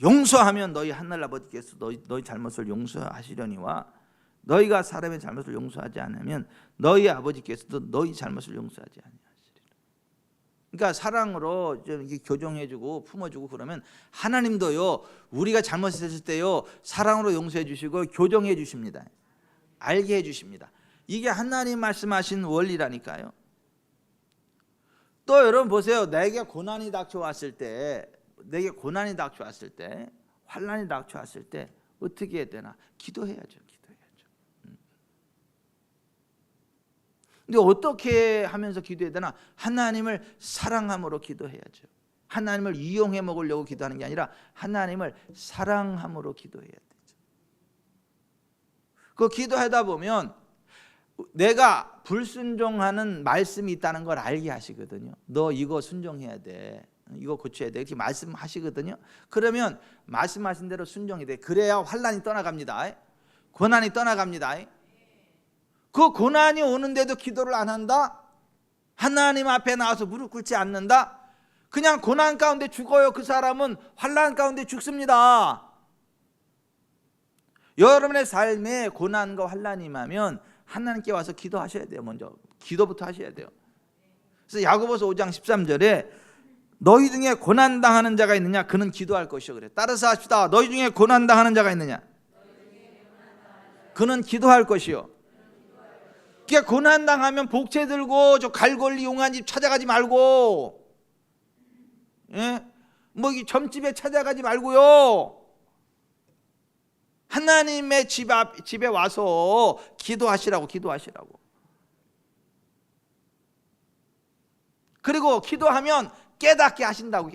용서하면 너희 하늘 아버지께서 너희 잘못을 용서하시려니와 너희가 사람의 잘못을 용서하지 않으면 너희 아버지께서도 너희 잘못을 용서하지 아니하시리라. 그러니까 사랑으로 좀 이렇게 교정해주고 품어주고 그러면 하나님도요 우리가 잘못했을 때요 사랑으로 용서해 주시고 교정해 주십니다. 알게 해 주십니다. 이게 하나님 말씀하신 원리라니까요. 또 여러분 보세요. 내게 고난이 닥쳐왔을 때 환난이 닥쳐왔을 때 어떻게 해야 되나? 기도해야죠. 근데 어떻게 하면서 기도해야 되나? 하나님을 사랑함으로 기도해야죠. 하나님을 이용해 먹으려고 기도하는 게 아니라 하나님을 사랑함으로 기도해야 되죠. 그 기도하다 보면 내가 불순종하는 말씀이 있다는 걸 알게 하시거든요. 너 이거 순종해야 돼, 이거 고쳐야 돼, 이렇게 말씀하시거든요. 그러면 말씀하신 대로 순종이 돼. 그래야 환난이 떠나갑니다. 고난이 떠나갑니다. 그 고난이 오는데도 기도를 안 한다? 하나님 앞에 나와서 무릎 꿇지 않는다? 그냥 고난 가운데 죽어요. 그 사람은 환난 가운데 죽습니다. 여러분의 삶에 고난과 환난이 임하면 하나님께 와서 기도하셔야 돼요. 먼저 기도부터 하셔야 돼요. 그래서 야고보서 5장 13절에 너희 중에 고난당하는 자가 있느냐? 그는 기도할 것이요. 그래. 따라서 합시다. 너희 중에 고난당하는 자가 있느냐? 그는 기도할 것이요. 그러니까 고난당하면 복채 들고 저 갈골리 용한 집 찾아가지 말고, 뭐 이 점집에 찾아가지 말고요. 하나님의 집에 와서 기도하시라고. 그리고 기도하면 깨닫게 하신다고요.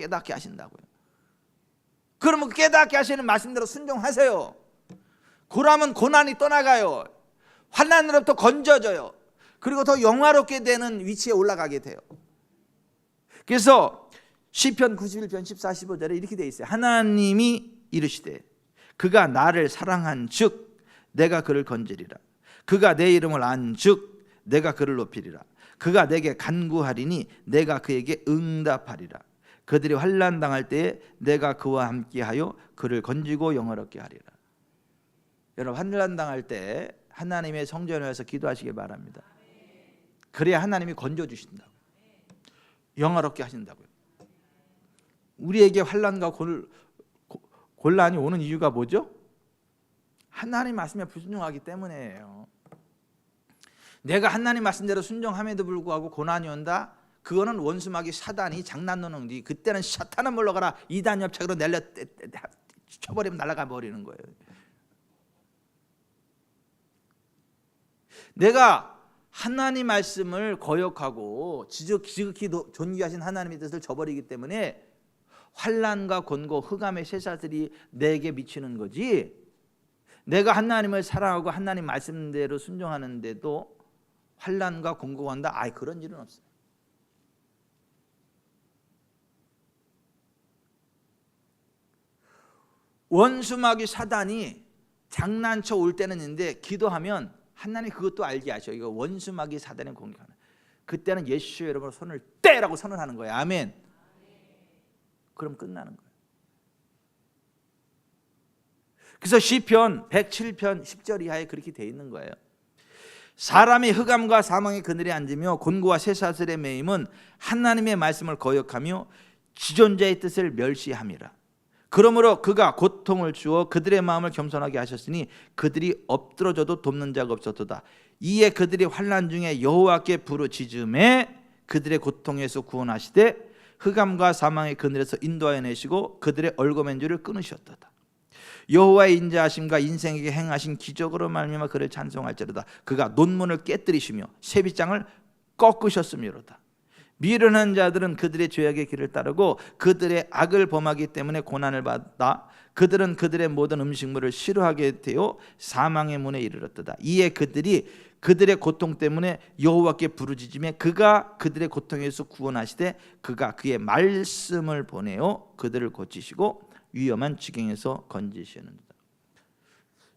그러면 깨닫게 하시는 말씀대로 순종하세요. 그러면 고난이 떠나가요. 환난으로부터 건져져요. 그리고 더 영화롭게 되는 위치에 올라가게 돼요. 그래서 시편 91편 14, 15절에 이렇게 되어 있어요. 하나님이 이르시되 그가 나를 사랑한 즉 내가 그를 건지리라. 그가 내 이름을 안 즉 내가 그를 높이리라. 그가 내게 간구하리니 내가 그에게 응답하리라. 그들이 환난 당할 때에 내가 그와 함께하여 그를 건지고 영화롭게 하리라. 여러분, 환난 당할 때 하나님의 성전에 와서 기도하시기 바랍니다. 그래야 하나님이 건져주신다고, 영화롭게 하신다고요. 우리에게 환난과 곤란이 오는 이유가 뭐죠? 하나님 말씀에 불순종하기 때문이에요. 내가 하나님 말씀대로 순종함에도 불구하고 고난이 온다? 그거는 원수마귀 사단이 장난노는 게, 그때는 사탄은 물러가라 이단 협착으로 내려 쳐버리면 날아가 버리는 거예요. 내가 하나님 말씀을 거역하고 지극히 존귀하신 하나님의 뜻을 저버리기 때문에 환난과 곤고 흑암의 쇠사슬이 내게 미치는 거지, 내가 하나님을 사랑하고 하나님 말씀대로 순종하는데도 환난과 곤고가 온다? 그런 일은 없어요. 원수마귀 사단이 장난쳐 올 때는 있는데 기도하면 하나님 그것도 알게 하셔. 이거 원수마귀 사단의 공격하는, 그때는 예수의 이름으로 손을 떼라고 선언하는 거예요. 아멘. 그럼 끝나는 거예요. 그래서 시편 107편 10절 이하에 그렇게 돼 있는 거예요. 사람이 흑암과 사망의 그늘에 앉으며 곤고와 쇠사슬에 매임은 하나님의 말씀을 거역하며 지존자의 뜻을 멸시함이라. 그러므로 그가 고통을 주어 그들의 마음을 겸손하게 하셨으니 그들이 엎드러져도 돕는 자가 없었도다. 이에 그들이 환난 중에 여호와께 부르짖음에 그들의 고통에서 구원하시되 흑암과 사망의 그늘에서 인도하여 내시고 그들의 얼거맨줄을 끊으셨도다. 여호와의 인자하심과 인생에게 행하신 기적으로 말미암아 그를 찬송할지로다. 그가 논문을 깨뜨리시며 쇠빗장을 꺾으셨음이로다. 미련한 자들은 그들의 죄악의 길을 따르고 그들의 악을 범하기 때문에 고난을 받아 그들은 그들의 모든 음식물을 싫어하게 되어 사망의 문에 이르렀도다. 이에 그들이 그들의 고통 때문에 여호와께 부르짖으며 그가 그들의 고통에서 구원하시되 그가 그의 말씀을 보내어 그들을 고치시고 위험한 지경에서 건지시는다.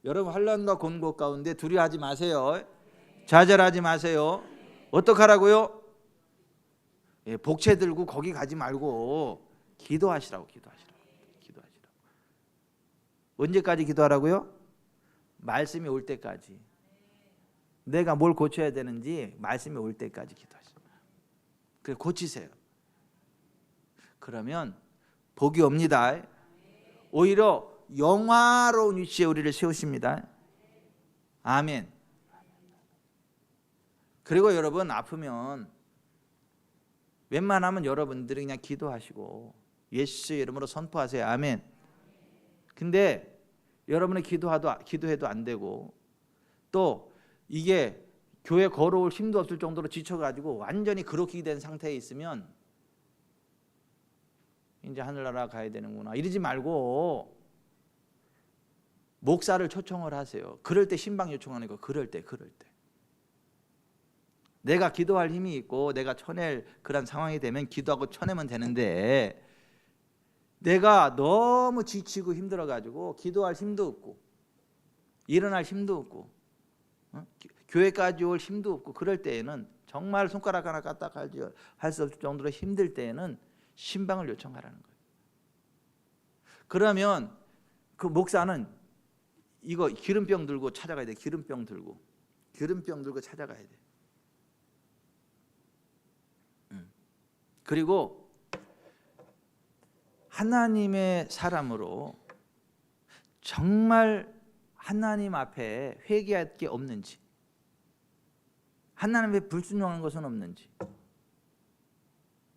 여러분, 환난과 곤고 가운데 두려워하지 마세요. 좌절하지 마세요. 어떡하라고요? 복채 들고 거기 가지 말고 기도하시라고. 언제까지 기도하라고요? 말씀이 올 때까지. 내가 뭘 고쳐야 되는지 말씀이 올 때까지 기도하시라. 그래, 고치세요. 그러면 복이 옵니다. 오히려 영화로운 위치에 우리를 세우십니다. 아멘. 그리고 여러분, 아프면 웬만하면 여러분들이 그냥 기도하시고 예수의 이름으로 선포하세요. 아멘. 근데 여러분이 기도해도 안 되고, 또 이게 교회 걸어올 힘도 없을 정도로 지쳐가지고 완전히 그렇게 된 상태에 있으면 이제 하늘나라 가야 되는구나 이러지 말고 목사를 초청을 하세요. 그럴 때 신방 요청하는 거. 그럴 때 내가 기도할 힘이 있고 내가 쳐낼 그런 상황이 되면 기도하고 쳐내면 되는데, 내가 너무 지치고 힘들어가지고 기도할 힘도 없고 일어날 힘도 없고 교회까지 올 힘도 없고 그럴 때에는 정말 손가락 하나 까딱 할 수 없을 정도로 힘들 때에는 신방을 요청하라는 거예요. 그러면 그 목사는 이거 기름병 들고 찾아가야 돼. 기름병 들고 찾아가야 돼. 그리고 하나님의 사람으로 정말 하나님 앞에 회개할 게 없는지, 하나님 앞에 불순종한 것은 없는지,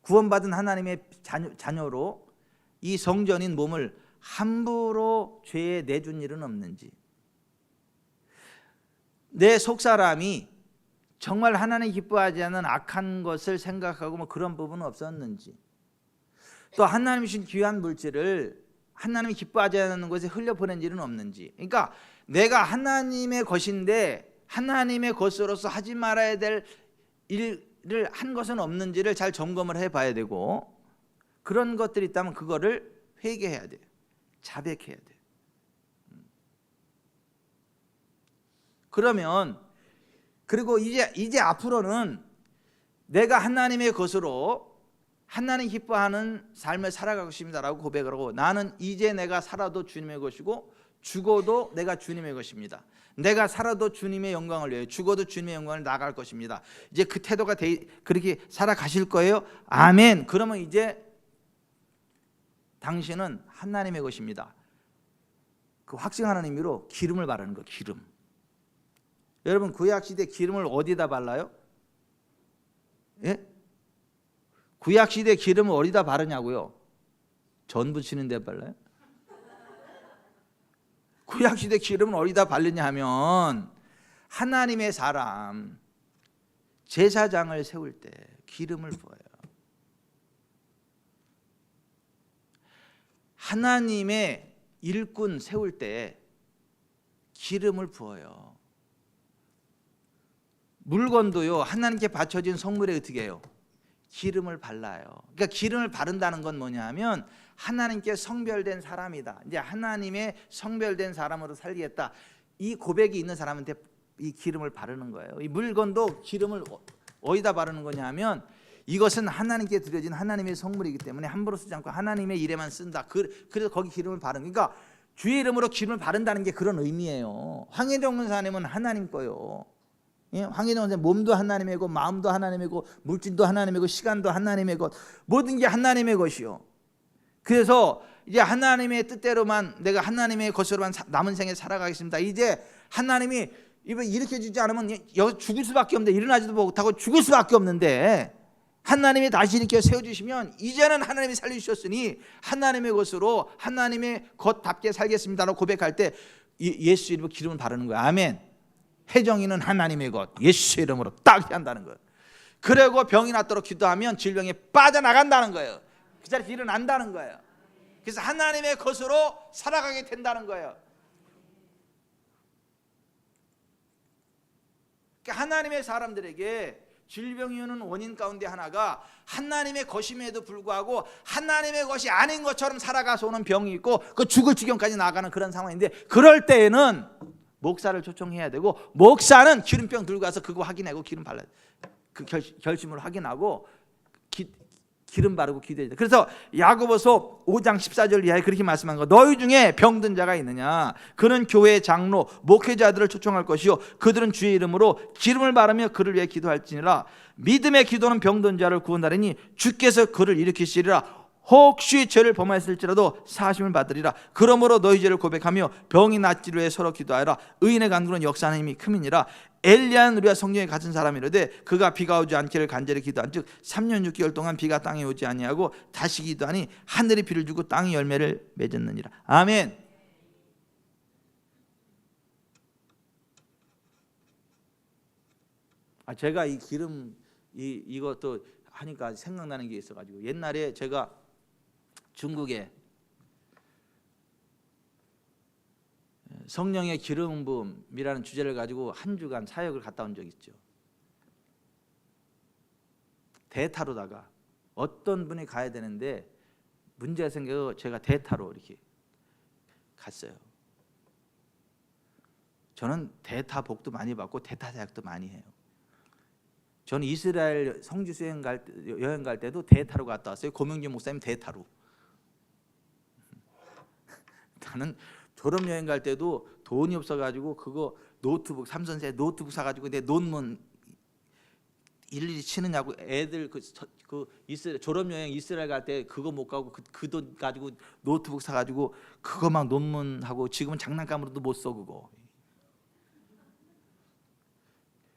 구원받은 하나님의 자녀로 이 성전인 몸을 함부로 죄에 내준 일은 없는지, 내 속사람이 정말 하나님 기뻐하지 않는 악한 것을 생각하고 뭐 그런 부분은 없었는지, 또 하나님이 주신 귀한 물질을 하나님이 기뻐하지 않는 것에 흘려보낸 일은 없는지. 그러니까 내가 하나님의 것인데 하나님의 것으로서 하지 말아야 될 일을 한 것은 없는지를 잘 점검을 해봐야 되고, 그런 것들이 있다면 그거를 회개해야 돼요. 자백해야 돼요. 그러면 그리고 이제 앞으로는 내가 하나님의 것으로 하나님 기뻐하는 삶을 살아가고 싶습니다라고 고백을 하고, 나는 이제 내가 살아도 주님의 것이고 죽어도 내가 주님의 것입니다. 내가 살아도 주님의 영광을 위해, 죽어도 주님의 영광을 나갈 것입니다. 이제 그 태도가 그렇게 살아가실 거예요. 아멘. 그러면 이제 당신은 하나님의 것입니다. 그 확증하는 의미로 기름을 바르는 거예요. 기름. 여러분 구약시대 기름을 어디다 발라요? 예? 구약시대 기름을 어디다 바르냐고요? 전 부치는 데 발라요? 구약시대 기름은 어디다 바르냐 하면 하나님의 사람 제사장을 세울 때 기름을 부어요. 하나님의 일꾼 세울 때 기름을 부어요. 물건도요, 하나님께 바쳐진 성물에 어떻게 해요? 기름을 발라요. 그러니까 기름을 바른다는 건 뭐냐 하면 하나님께 성별된 사람이다, 이제 하나님의 성별된 사람으로 살겠다, 이 고백이 있는 사람한테 이 기름을 바르는 거예요. 이 물건도 기름을 어디다 바르는 거냐 하면 이것은 하나님께 드려진 하나님의 성물이기 때문에 함부로 쓰지 않고 하나님의 일에만 쓴다. 그래서 거기 기름을 바르는, 그러니까 주의 이름으로 기름을 바른다는 게 그런 의미예요. 황혜정 권사님은 하나님 거요. 예? 황혜정 권사님 몸도 하나님의 것, 마음도 하나님의 것, 물질도 하나님의 것, 시간도 하나님의 것, 모든 게 하나님의 것이요. 그래서 이제 하나님의 뜻대로만, 내가 하나님의 것으로만 남은 생에 살아가겠습니다. 이제 하나님이 이렇게 주지 않으면 죽을 수밖에 없는데, 일어나지도 못하고 죽을 수밖에 없는데 하나님이 다시 이렇게 세워주시면 이제는 하나님이 살려주셨으니 하나님의 것으로 하나님의 것답게 살겠습니다라고 고백할 때 예수 이름으로 기름을 바르는 거예요. 아멘. 혜정이는 하나님의 것, 예수 이름으로 딱 한다는 거예요. 그리고 병이 낫도록 기도하면 질병이 빠져나간다는 거예요. 그 자리에서 일어난다는 거예요. 그래서 하나님의 것으로 살아가게 된다는 거예요. 그러니까 하나님의 사람들에게 질병이 오는 원인 가운데 하나가 하나님의 것임에도 불구하고 하나님의 것이 아닌 것처럼 살아가서 오는 병이 있고 그 죽을 지경까지 나가는 그런 상황인데, 그럴 때에는 목사를 초청해야 되고, 목사는 기름병 들고 가서 그거 확인하고 기름 발라야 돼. 그 결심을 확인하고 기름 바르고 기도해야 돼. 그래서 야고보서 5장 14절 이하에 그렇게 말씀한 거, 너희 중에 병든 자가 있느냐? 그는 교회 장로 목회자들을 초청할 것이요, 그들은 주의 이름으로 기름을 바르며 그를 위해 기도할지니라. 믿음의 기도는 병든 자를 구원하리니 주께서 그를 일으키시리라. 혹시 죄를 범하였을지라도 사심을 받으리라. 그러므로 너희 죄를 고백하며 병이 낫기를 위해 서로 기도하라. 의인의 간구는 역사하는 힘이 큼이니라. 엘리야는 우리가 성경에 같은 사람이로되 그가 비가 오지 않기를 간절히 기도한즉 3년 6개월 동안 비가 땅에 오지 아니하고 다시 기도하니 하늘이 비를 주고 땅이 열매를 맺었느니라. 아멘. 제가 이 기름 이것도 하니까 생각나는 게 있어가지고, 옛날에 제가 중국에 성령의 기름 부음이라는 주제를 가지고 한 주간 사역을 갔다 온 적이 있죠. 대타로다가 어떤 분이 가야 되는데 문제가 생겨서 제가 대타로 이렇게 갔어요. 저는 대타 복도 많이 받고 대타 사역도 많이 해요. 저는 이스라엘 성지 수행 여행 갈 때도 대타로 갔다 왔어요. 고명진 목사님 대타로. 나는 졸업 여행 갈 때도 돈이 없어가지고 그거 노트북 삼성세 노트북 사가지고 내 논문 일일이 치느냐고 애들 그 이스라엘 졸업 여행 이스라엘 갈 때 그거 못 가고 그 돈 가지고 노트북 사가지고 그거 막 논문하고, 지금은 장난감으로도 못 써 그거.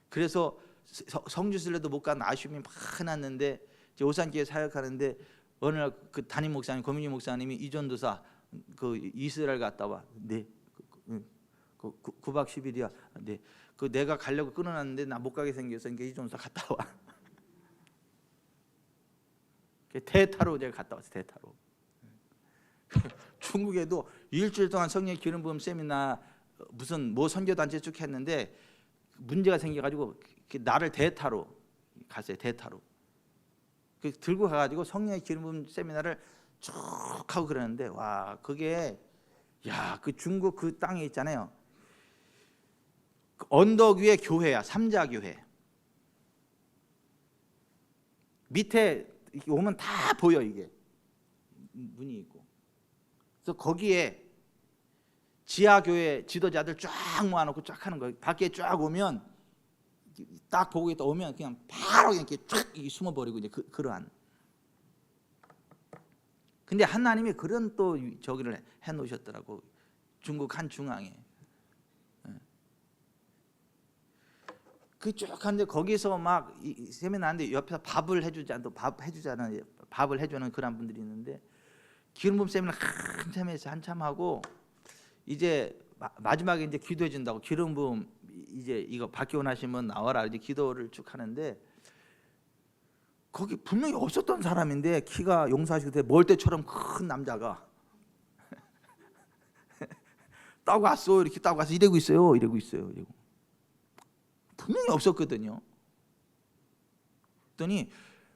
그래서 성지순례도 못 간 아쉬움이 많았는데, 오산교회 사역하는데 어느 날 그 담임 목사님 고민희 목사님이 이전도사 그 이스라엘 갔다 와. 네. 9박 10일이야. 네. 그 내가 가려고 끊어놨는데 나 못 가게 생겨서 이전도사 갔다 와. 대타로 제가 갔다 왔어요. 대타로. 중국에도 일주일 동안 성령 기름 부음 세미나 무슨 뭐 선교 단체 쭉 했는데 문제가 생겨가지고 나를 대타로 갔어요. 대타로. 들고 가가지고 성령의 기름 부음 세미나를 쭉 하고 그러는데, 와, 그게 그 중국 그 땅에 있잖아요. 그 언덕 위에 교회야. 삼자교회. 밑에 오면 다 보여. 이게 문이 있고. 그래서 거기에 지하교회 지도자들 쫙 모아놓고 쫙 하는 거예요. 밖에 쫙 오면 딱 보고 있다 오면 그냥 바로 이렇게 쫙 숨어버리고 이제 그러한. 근데 하나님이 그런 또 저기를 해놓으셨더라고. 중국 한 중앙에. 그 쭉 하는데 거기서 막 세미나 하는데 옆에서 밥을 해주는 그런 분들이 있는데, 기름 부음 세미나 한참 해서 한참 하고 이제 마지막에 이제 기도해 준다고, 기름 부음 이제 이거 받기 원하시면 나와라 이제 기도를 쭉 하는데, 거기 분명히 없었던 사람인데 키가 용사시고 멀대처럼 큰 남자가 따고 왔어. 이렇게 따고 와서 이러고 있어요. 이러고 분명히 없었거든요. 그랬더니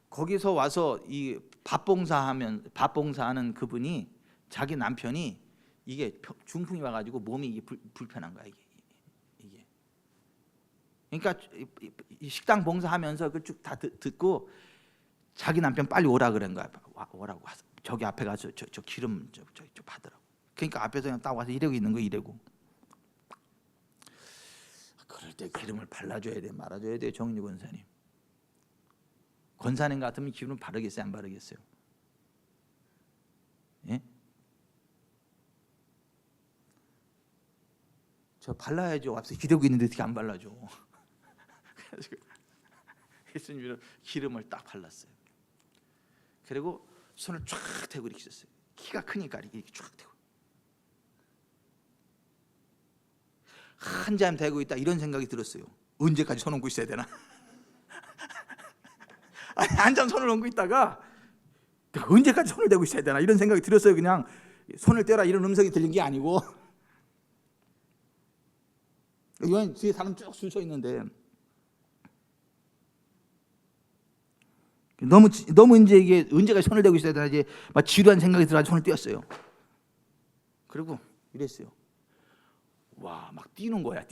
거기서 와서 이 밥봉사하는 그분이, 자기 남편이 이게 중풍이 와가지고 몸이 이게 불편한 거야 이게. 그러니까 이 식당 봉사하면서 그 쭉 다 듣고 자기 남편 빨리 오라 그런 거야. 오라고 와서 저기 앞에 가서 저 기름 저 받으라고. 그러니까 앞에서 그냥 딱 와서 이러고 있는 거 이러고. 그럴 때 기름을 발라줘야 돼, 말아줘야 돼. 정유 권사님. 권사님 같으면 기름 바르겠어요, 안 바르겠어요? 예? 저 발라야죠. 앞서 기르고 있는데 어떻게 안 발라줘? 그래서 예수님은 기름을 딱 발랐어요. 그리고 손을 쫙 대고 이렇게 있었어요. 키가 크니까 이렇게 쫙 대고. 한잠 대고 있다 이런 생각이 들었어요. 언제까지 손 얹고 있어야 되나? 아니, 한잠 손을 얹고 있다가 언제까지 손을 대고 있어야 되나 이런 생각이 들었어요. 그냥 손을 떼라 이런 음성이 들린 게 아니고. 이건 뒤에 사람 쭉 줄 서 있는데 너무 이제 이게 언제까지 손을 대고 있어야 되나 이제 막 지루한 생각이 들어서 손을 떼었어요. 그리고 이랬어요. 와, 막 뛰는 거야.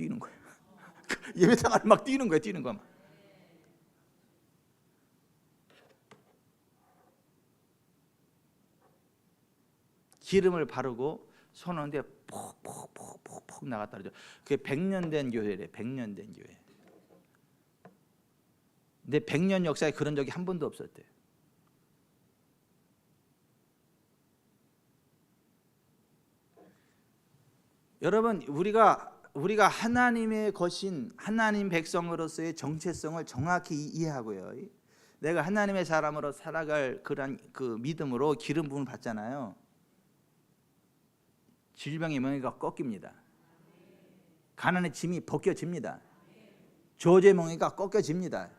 예배당을 막 뛰는 거야. 기름을 바르고 손 얹는데 폭 나갔다 그러죠. 그게 100년 된 교회래. 100년 된 교회. 근데 100년 역사에 그런 적이 한 번도 없었대. 여러분, 우리가 하나님의 것인 하나님 백성으로서의 정체성을 정확히 이해하고요. 내가 하나님의 사람으로 살아갈 그런 그 믿음으로 기름 부음을 받잖아요. 질병의 멍에가 꺾입니다. 가난의 짐이 벗겨집니다. 저주의 멍에가 꺾여집니다.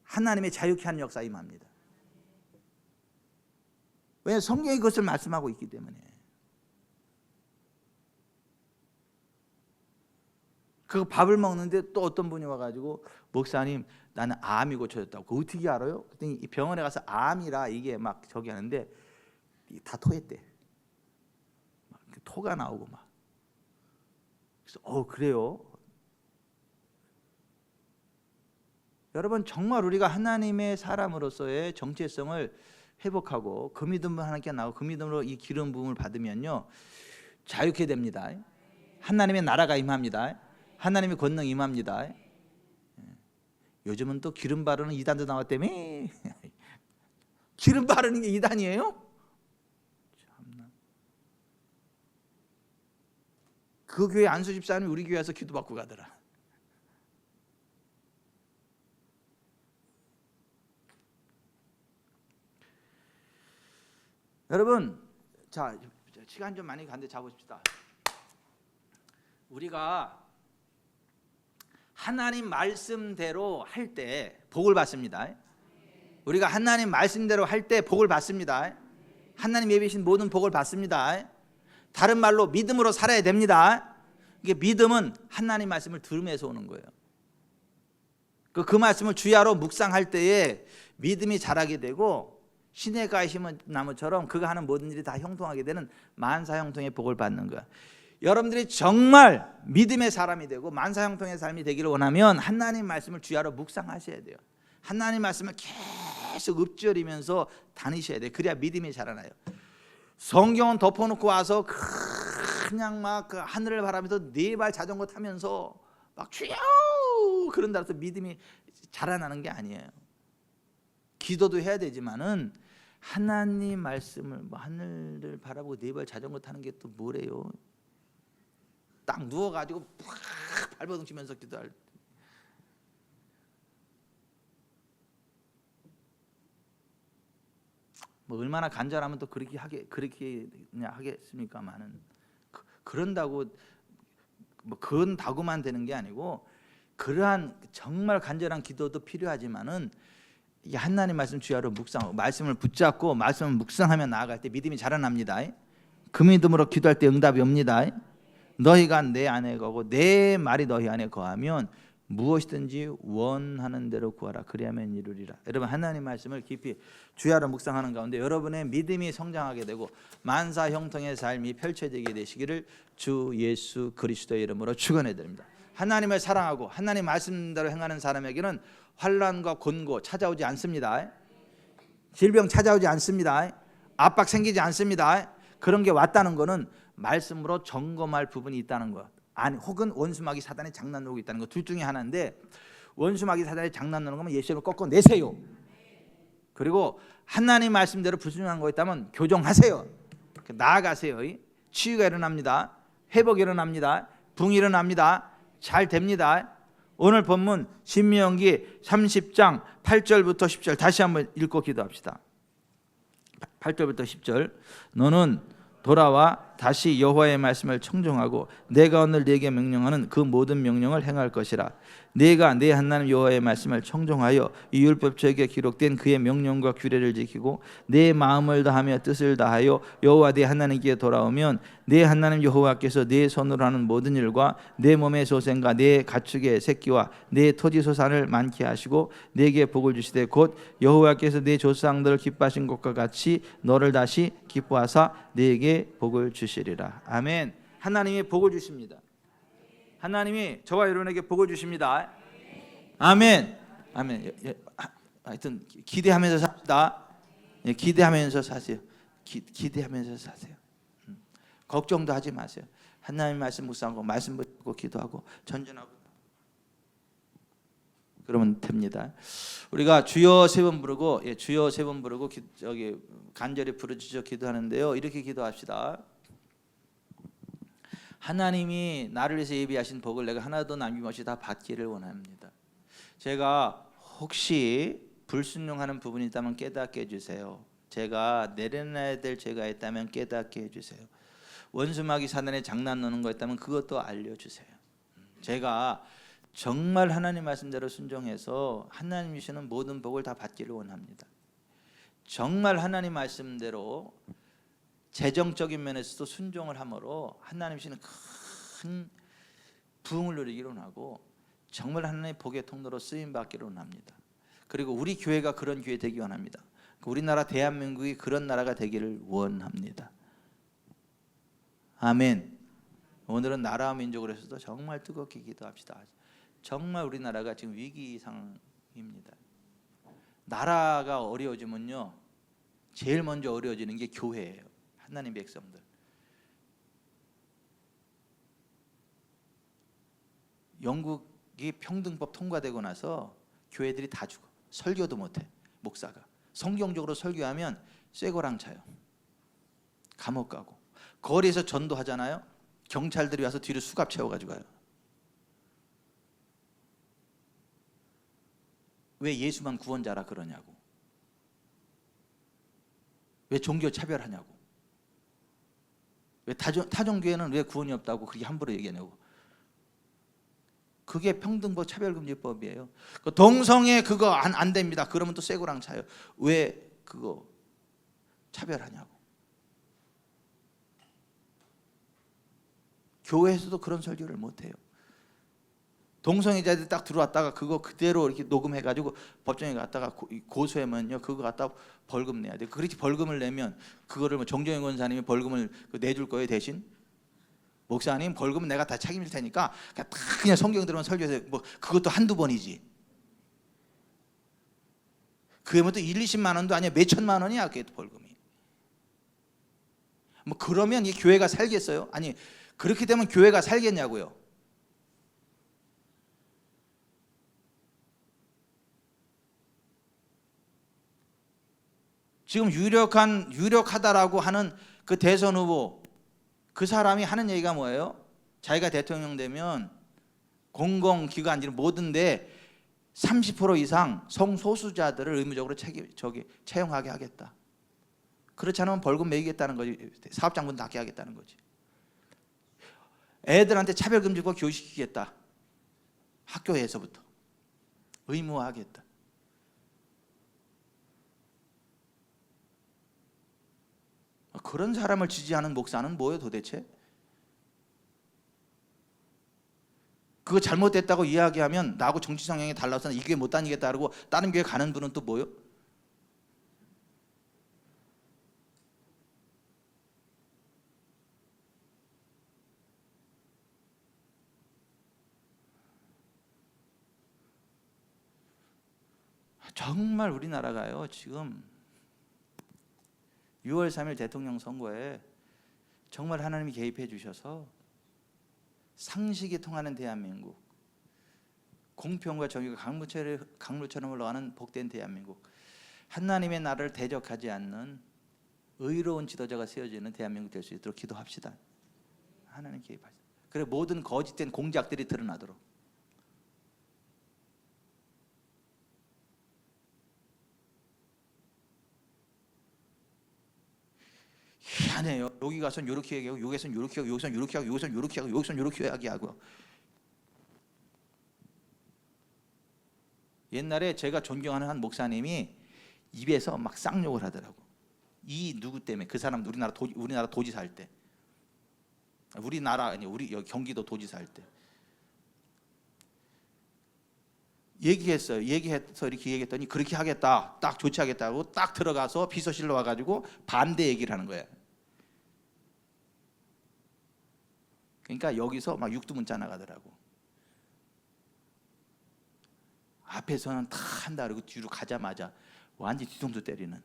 하나님의 자유케 하는 역사 임합니다. 왜냐하면 성경이 그것을 말씀하고 있기 때문에. 그 밥을 먹는데 또 어떤 분이 와가지고 목사님 나는 암이 고쳐졌다고. 그거 어떻게 알아요? 그랬더니 이 병원에 가서 암이라 이게 막 저기 하는데 다 토했대. 막 토가 나오고 막. 그래서 그래요? 여러분 정말 우리가 하나님의 사람으로서의 정체성을 회복하고 그 믿음으로 하나님께 나오고 그 믿음으로 이 기름 부음을 받으면요 자유케 됩니다. 하나님의 나라가 임합니다. 하나님의 권능이 임합니다. 요즘은 또 기름 바르는 이단도 나왔다며. 기름 바르는 게 이단이에요? 참나. 그 교회 안수 집사님이 우리 교회에서 기도받고 가더라. 여러분, 자 시간 좀 많이 간데 잡읍시다. 우리가 하나님 말씀대로 할 때 복을 받습니다. 우리가 하나님 말씀대로 할 때 복을 받습니다. 하나님 예비신 모든 복을 받습니다. 다른 말로 믿음으로 살아야 됩니다. 이게 믿음은 하나님 말씀을 들으면서 오는 거예요. 그 말씀을 주야로 묵상할 때에 믿음이 자라게 되고 시냇가에 심은 나무처럼 그가 하는 모든 일이 다 형통하게 되는 만사형통의 복을 받는 거야. 여러분들이 정말 믿음의 사람이 되고 만사형통의 삶이 되기를 원하면 하나님 말씀을 주야로 묵상하셔야 돼요. 하나님 말씀을 계속 읊조리면서 다니셔야 돼요. 그래야 믿음이 자라나요. 성경은 덮어놓고 와서 그냥 막 그 하늘을 바라면서 네 발 자전거 타면서 막 주여 그런다 해서 믿음이 자라나는 게 아니에요. 기도도 해야 되지만은 하나님 말씀을 뭐 하늘을 바라보고 네 발 자전거 타는 게 또 뭐래요? 딱 누워가지고 팍 발버둥치면서 기도할 때. 뭐 얼마나 간절하면 또 그렇게 하겠습니까만은 그런다고 뭐 그런다고만 되는 게 아니고 그러한 정말 간절한 기도도 필요하지만은 이 하나님 말씀 주야로 묵상하고 말씀을 붙잡고 말씀을 묵상하며 나아갈 때 믿음이 자라납니다. 그 믿음으로 기도할 때 응답이 옵니다. 너희가 내 안에 거하고 내 말이 너희 안에 거하면 무엇이든지 원하는 대로 구하라 그리하면 이루리라. 여러분 하나님 말씀을 깊이 주야로 묵상하는 가운데 여러분의 믿음이 성장하게 되고 만사 형통의 삶이 펼쳐지게 되시기를 주 예수 그리스도의 이름으로 축원해 드립니다. 하나님을 사랑하고 하나님 말씀대로 행하는 사람에게는 환난과 곤고 찾아오지 않습니다. 질병 찾아오지 않습니다. 압박 생기지 않습니다. 그런 게 왔다는 것은 말씀으로 점검할 부분이 있다는 것. 아니 혹은 원수마귀 사단의 장난 놀고 있다는 것. 둘 중에 하나인데 원수마귀 사단의 장난 노는 거면 예수를 꺾어내세요. 그리고 하나님 말씀대로 불순종한 거 있다면 교정하세요. 나아가세요. 치유가 일어납니다. 회복이 일어납니다. 붕이 일어납니다. 잘 됩니다. 오늘 본문 신명기 30장 8절부터 10절 다시 한번 읽고 기도합시다. 8절부터 10절 너는 돌아와 다시 여호와의 말씀을 청종하고 내가 오늘 네게 명령하는 그 모든 명령을 행할 것이라. 네가 네 하나님 여호와의 말씀을 청종하여 이 율법책에 기록된 그의 명령과 규례를 지키고 내 마음을 다하며 뜻을 다하여 여호와 네 하나님께 돌아오면 네 하나님 여호와께서 네 손으로 하는 모든 일과 내 몸의 소생과 내 가축의 새끼와 내 토지 소산을 많게 하시고 네게 복을 주시되 곧 여호와께서 네 조상들을 기뻐하신 것과 같이 너를 다시 기뻐하사 네게 복을 주시리라. 아멘. 하나님이 복을 주십니다. 하나님이 저와 여러분에게 복을 주십니다. 아멘. 아멘. 하여튼 기대하면서 삽시다. 기대하면서 사세요. 기대하면서 사세요. 걱정도 하지 마세요. 하나님 말씀 묵상하고 말씀 듣고 기도하고 전전하고 그러면 됩니다. 우리가 주여 세 번 부르고 주여 세 번 부르고 저기 간절히 부르짖어 기도하는데요. 이렇게 기도합시다. 하나님이 나를 위해서 예비하신 복을 내가 하나도 남김없이 다 받기를 원합니다. 제가 혹시 불순종하는 부분이 있다면 깨닫게 해주세요. 제가 내려놔야 될 죄가 있다면 깨닫게 해주세요. 원수마귀 사단에 장난 노는 거 있다면 그것도 알려주세요. 제가 정말 하나님 말씀대로 순종해서 하나님 주시는 모든 복을 다 받기를 원합니다. 정말 하나님 말씀대로 재정적인 면에서도 순종을 함으로 하나님 주시는 큰 부흥을 누리기를 원하고 정말 하나님의 복의 통로로 쓰임 받기를 원합니다. 그리고 우리 교회가 그런 교회 되기 원합니다. 우리나라 대한민국이 그런 나라가 되기를 원합니다. 아멘. 오늘은 나라와 민족을 위해서도 정말 뜨겁게 기도합시다. 정말 우리나라가 지금 위기 상황입니다. 나라가 어려워지면요, 제일 먼저 어려워지는 게 교회예요. 하나님 백성들. 영국이 평등법 통과되고 나서 교회들이 다 죽어. 설교도 못해. 목사가 성경적으로 설교하면 쇠고랑 차요. 감옥 가고. 거리에서 전도하잖아요. 경찰들이 와서 뒤로 수갑 채워가지고 가요. 왜 예수만 구원자라 그러냐고. 왜 종교 차별하냐고. 왜 타종교회는 왜 구원이 없다고 그렇게 함부로 얘기하냐고. 그게 평등법 차별금지법이에요. 동성애 그거 안 됩니다. 그러면 또 쇠고랑 차요. 왜 그거 차별하냐고. 교회에서도 그런 설교를 못해요. 동성애자들이 딱 들어왔다가 그거 그대로 이렇게 녹음해가지고 법정에 갔다가 고소하면요, 그거 갖다 벌금 내야 돼요. 그렇게 벌금을 내면 그거를 뭐 정정영 권사님이 벌금을 내줄 거예요 대신? 목사님 벌금은 내가 다 책임질 테니까 그냥 성경 들으면 설교해서 뭐 그것도 한두 번이지. 그게 뭐 또 1, 20만 원도 아니야. 몇 천만 원이야 그게 또 벌금이. 뭐 그러면 이 교회가 살겠어요? 아니 그렇게 되면 교회가 살겠냐고요. 지금 유력하다라고 하는 그 대선 후보, 그 사람이 하는 얘기가 뭐예요? 자기가 대통령 되면 공공기관들 모든데 30% 이상 성소수자들을 의무적으로 채용하게 하겠다. 그렇지 않으면 벌금 매기겠다는 거지. 사업장문 닫게 하겠다는 거지. 애들한테 차별금지법 교육시키겠다. 학교에서부터 의무화하겠다. 그런 사람을 지지하는 목사는 뭐예요 도대체? 그거 잘못됐다고 이야기하면 나하고 정치 성향이 달라서 이 교회 못 다니겠다 그러고 다른 교회 가는 분은 또 뭐예요? 정말 우리나라가요 지금 6월 3일 대통령 선거에 정말 하나님이 개입해 주셔서 상식이 통하는 대한민국, 공평과 정의가 강물처럼 흘러가는 복된 대한민국, 하나님의 나라를 대적하지 않는 의로운 지도자가 세워지는 대한민국 될 수 있도록 기도합시다. 하나님 개입하시다. 그래 모든 거짓된 공작들이 드러나도록. 희한해요. 여기 가서는 이렇게 얘기하고 여기서는 이렇게 하고 여기서는 이렇게 하고 여기서는 이렇게 하고 여기서는 이렇게 하고. 옛날에 제가 존경하는 한 목사님이 입에서 막 쌍욕을 하더라고. 이 누구 때문에? 그 사람 우리나라 도지사 할 때. 우리나라 아니 우리 여기 경기도 도지사 할 때. 얘기했어요. 얘기해서 이렇게 얘기했더니 그렇게 하겠다. 딱 조치하겠다고 딱 들어가서 비서실로 와가지고 반대 얘기를 하는 거야. 그러니까 여기서 막 육두문자 나가더라고. 앞에서는 다 한다 그러고 뒤로 가자마자 완전 뒤통수 때리는.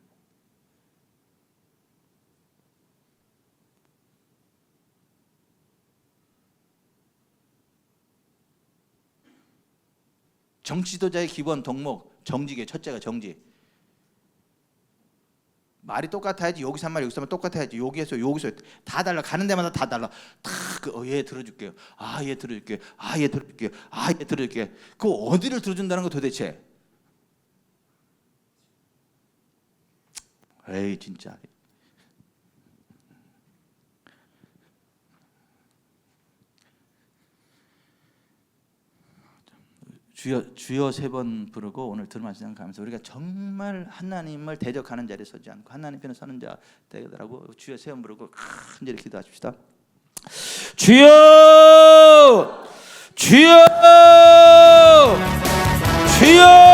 정치 지도자의 기본 덕목 정직이에요. 첫째가 정직. 말이 똑같아야지. 여기서 한 말 여기서 한 말 똑같아야지. 여기서 다 달라. 가는 데마다 다 달라. 얘 들어줄게요. 얘 들어줄게요. 얘 들어줄게요. 얘 들어줄게요. 그 어디를 들어준다는 거 도대체? 에이 진짜. 주여 주여 3번 부르고 오늘 들음하시는 가면서 우리가 정말 하나님을 대적하는 자리에 서지 않고 하나님 편에 서는 자 되더라고. 주여 3번 부르고 간절히 기도하십시다. 주여 주여 주여